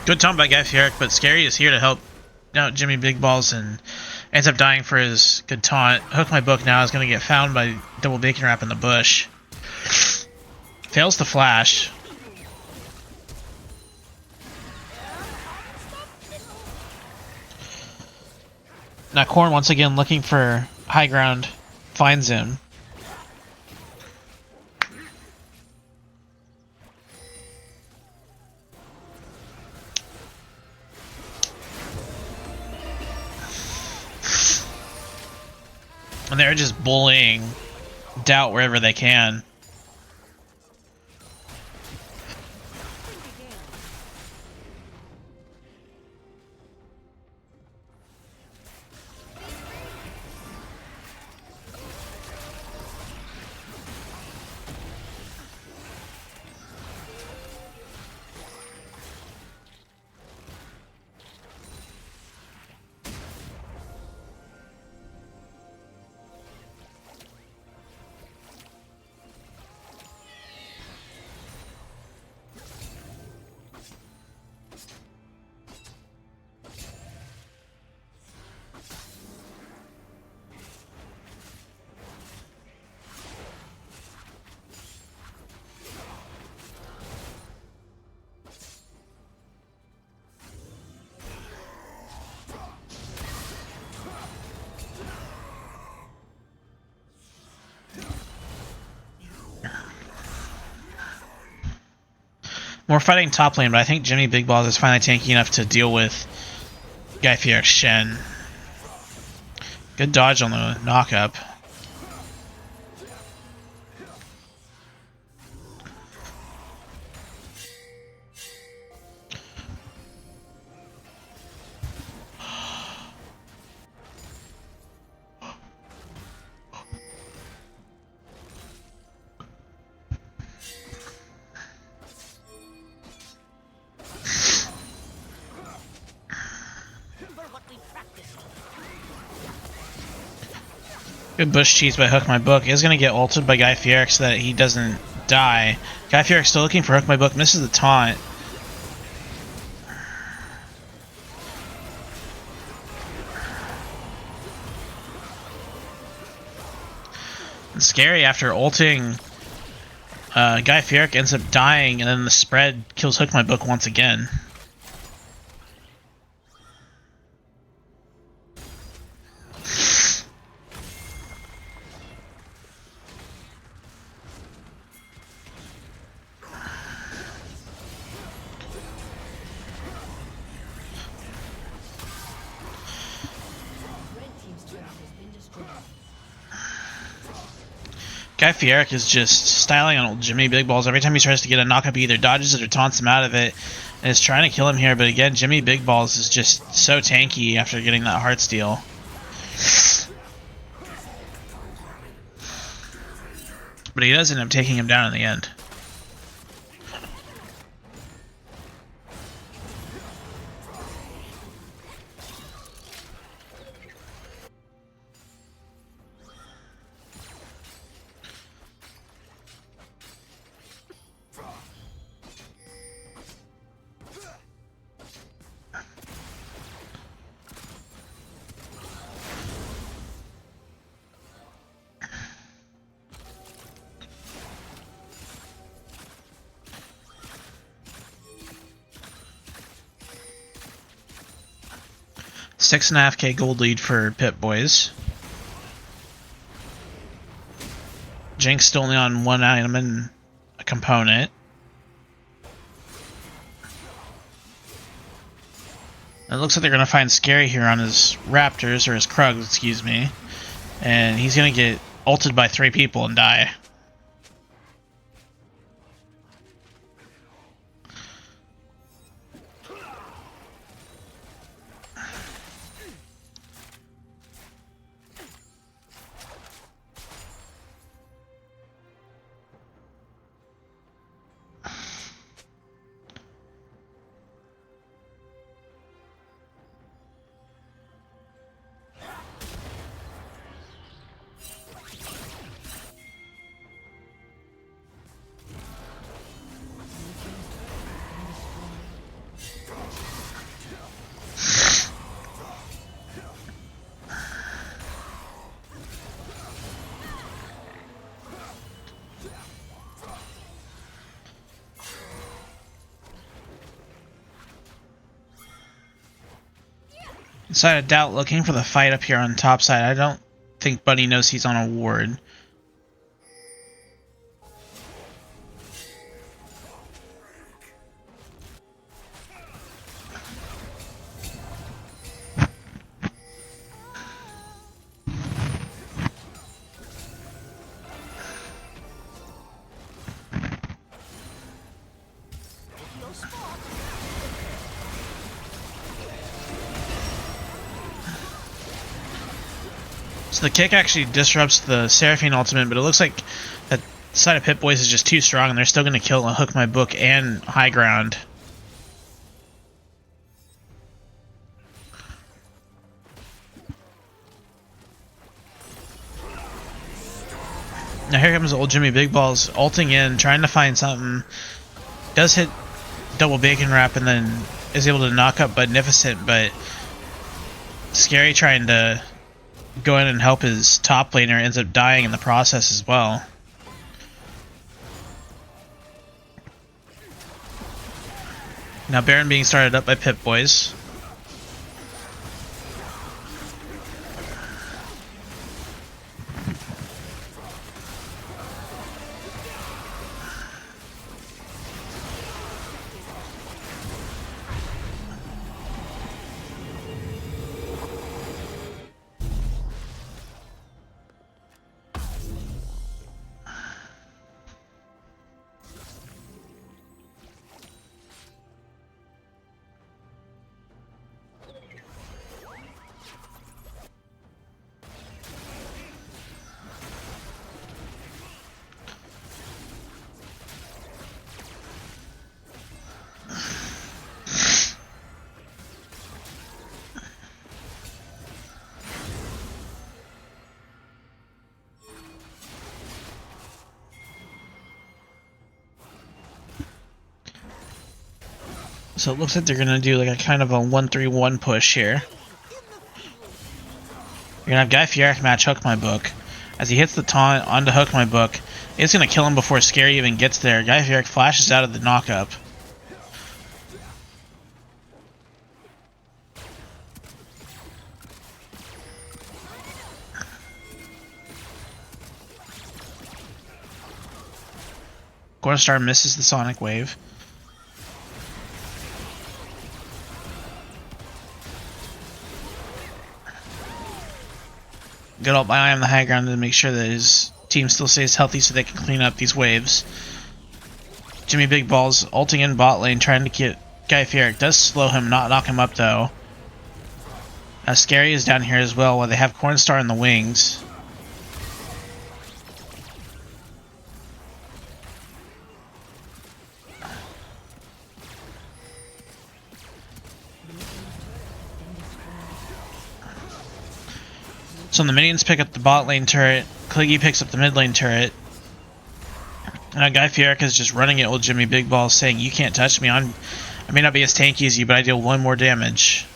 Good taunt by Guy Fieri, but Scary is here to help out Jimmy Big Balls and ends up dying for his good taunt. Hook My Book now is going to get found by double Bacon Wrap in the bush. Fails to flash. Now Corn once again looking for high ground, finds him. when they're just bullying Doubt wherever they can. We're fighting top lane, but I think Jimmy Big Balls is finally tanky enough to deal with Guy Fieri's Shen. Good dodge on the knock-up. Good bush cheese by Hook My Book. Is going to get ulted by Guy Fieri so that he doesn't die. Guy Fieri still looking for Hook My Book. Misses the taunt. It's scary after ulting. Guy Fieri ends up dying, and then the spread kills Hook My Book once again. Guy Fieri is just styling on old Jimmy Big Balls. Every time he tries to get a knockup, he either dodges it or taunts him out of it, and is trying to kill him here. But again, Jimmy Big Balls is just so tanky after getting that Heartsteel. But he does end up taking him down in the end. $6.5K gold lead for Pip Boys. Jinx still only on one item and a component. It looks like they're going to find Scary here on his Raptors, or his Krugs, excuse me. And he's going to get ulted by 3 people and die. Inside of Doubt looking for the fight up here on top side. I don't think Buddy knows he's on a ward. So the kick actually disrupts the Seraphine ultimate, but it looks like that side of Pip-Boys is just too strong, and they're still going to kill and hook my book and high ground. Now here comes old Jimmy Big Balls ulting in, trying to find something. Does hit double bacon wrap and then is able to knock up Magnificent, but Scary trying to go in and help his top laner ends up dying in the process as well. Now Baron being started up by Pip-Boys. So it looks like they're gonna do like a kind of a 1-3-1 push here. You're gonna have Guy Fieric match Hook My Book. As he hits the taunt onto Hook My Book, it's gonna kill him before Scary even gets there. Guy Fieric flashes out of the knockup. Cornstar misses the Sonic Wave. Good ult by Eye on the high ground to make sure that his team still stays healthy so they can clean up these waves. Jimmy Big Balls ulting in bot lane trying to get Guy Fieric. Does slow him, not knock him up though. Scary is down here as well while they have Cornstar in the wings. So the minions pick up the bot lane turret, Cliggy picks up the mid lane turret. Now Guy Fieric is just running it with Jimmy Big Balls saying, "You can't touch me, I may not be as tanky as you, but I deal 1 more damage."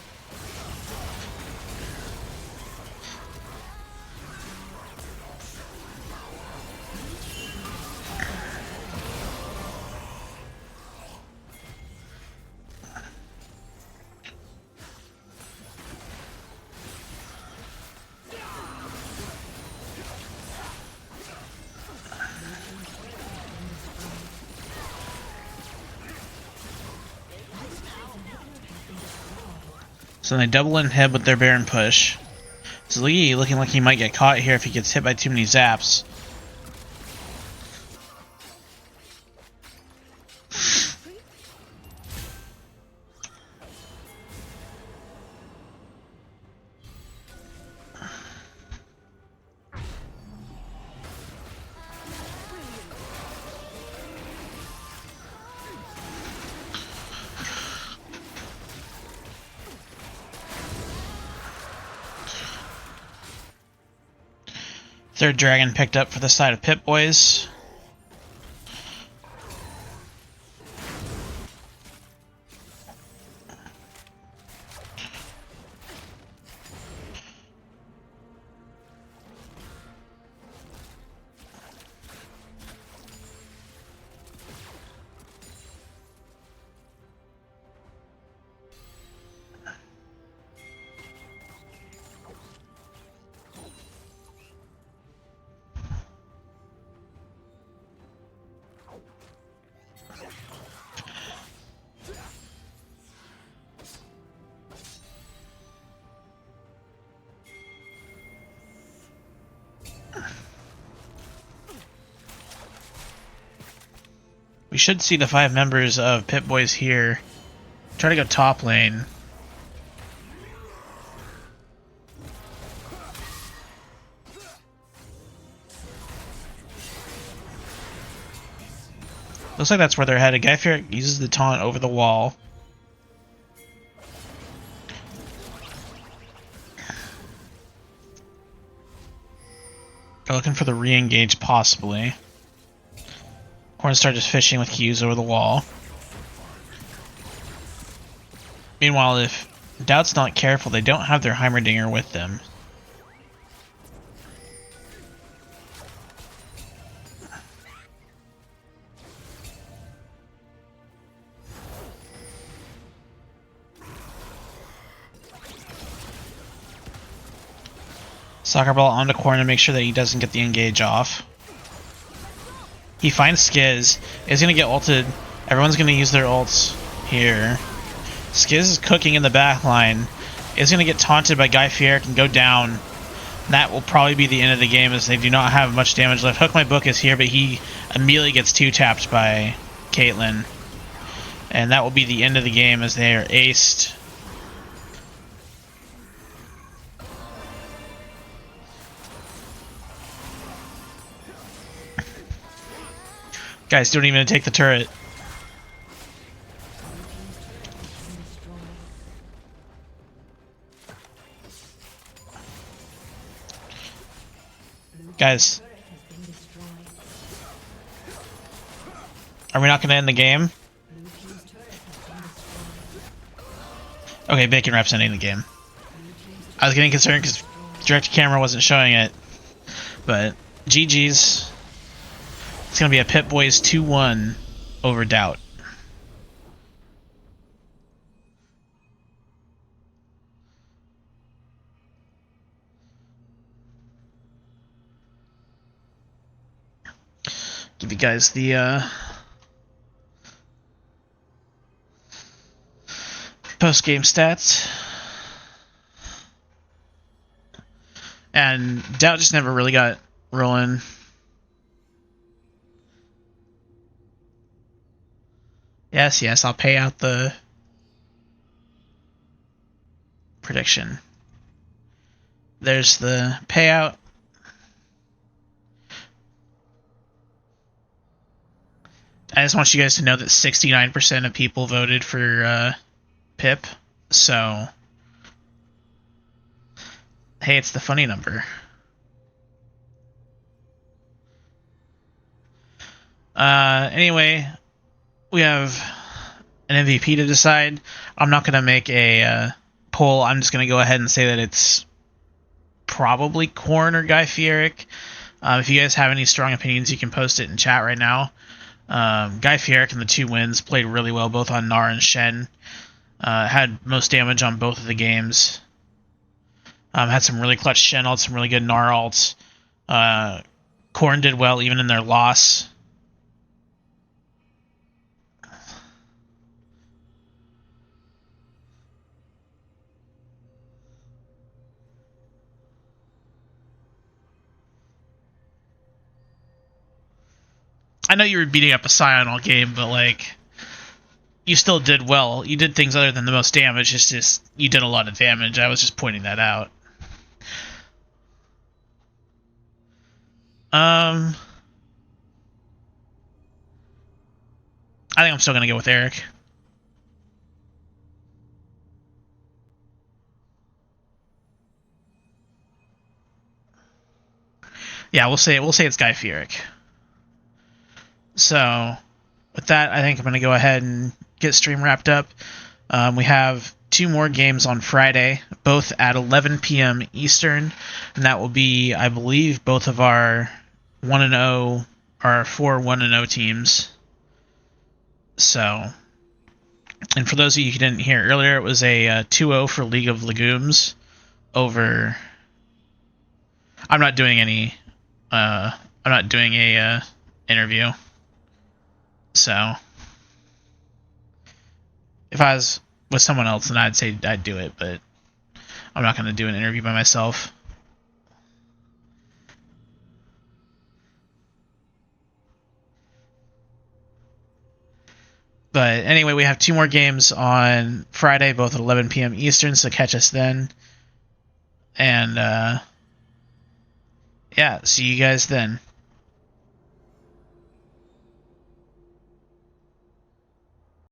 So they double inhib with their Baron push. Zliggy looking like he might get caught here if he gets hit by too many zaps. Third dragon picked up for the side of Pip-Boys. We should see the 5 members of Pip-Boys here. Try to go top lane. Looks like that's where they're headed. Guy Fieric uses the taunt over the wall. They're looking for the re-engage, possibly. Cornstar just fishing with Q's over the wall. Meanwhile, if Doubt's not careful, they don't have their Heimerdinger with them. Soccer ball onto Corn to make sure that he doesn't get the engage off. He finds Skiz. Is going to get ulted. Everyone's going to use their ults here. Skiz is cooking in the back line. Is going to get taunted by Guy Fieric and go down. That will probably be the end of the game as they do not have much damage left. Hook My Book is here, but he immediately gets 2-tapped by Caitlyn. And that will be the end of the game as they are aced. Guys, don't even take the turret. Guys, are we not going to end the game? Okay, Bacon Rep's ending the game. I was getting concerned because direct camera wasn't showing it. But GG's. It's going to be a Pip Boys 2-1 over Doubt. Give you guys the post-game stats. And Doubt just never really got rolling. Yes, I'll pay out the prediction. There's the payout. I just want you guys to know that 69% of people voted for Pip, so hey, it's the funny number. Anyway, we have an MVP to decide. I'm not going to make a poll. I'm just going to go ahead and say that it's probably Corn or Guy Fieric. If you guys have any strong opinions, you can post it in chat right now. Guy Fieric in the 2 wins played really well, both on Gnar and Shen. Had most damage on both of the games. Had some really clutch Shen ults, some really good Gnar ults. Corn did well even in their loss. I know you were beating up a Scion all game, but, like, you still did well. You did things other than the most damage. It's just, you did a lot of damage. I was just pointing that out. I think I'm still going to go with Eric. Yeah, we'll say it's Guy Fieric. So, with that, I think I'm going to go ahead and get stream wrapped up. We have 2 more games on Friday, both at 11 p.m. Eastern, and that will be, I believe, both of our 1-0, our 4 1-0 teams. So, and for those of you who didn't hear earlier, it was a 2-0 for League of Legumes over. I'm not doing any. I'm not doing a interview. So, if I was with someone else, then I'd say I'd do it, but I'm not going to do an interview by myself. But anyway, we have 2 more games on Friday, both at 11 p.m. Eastern, so catch us then. And, yeah, see you guys then.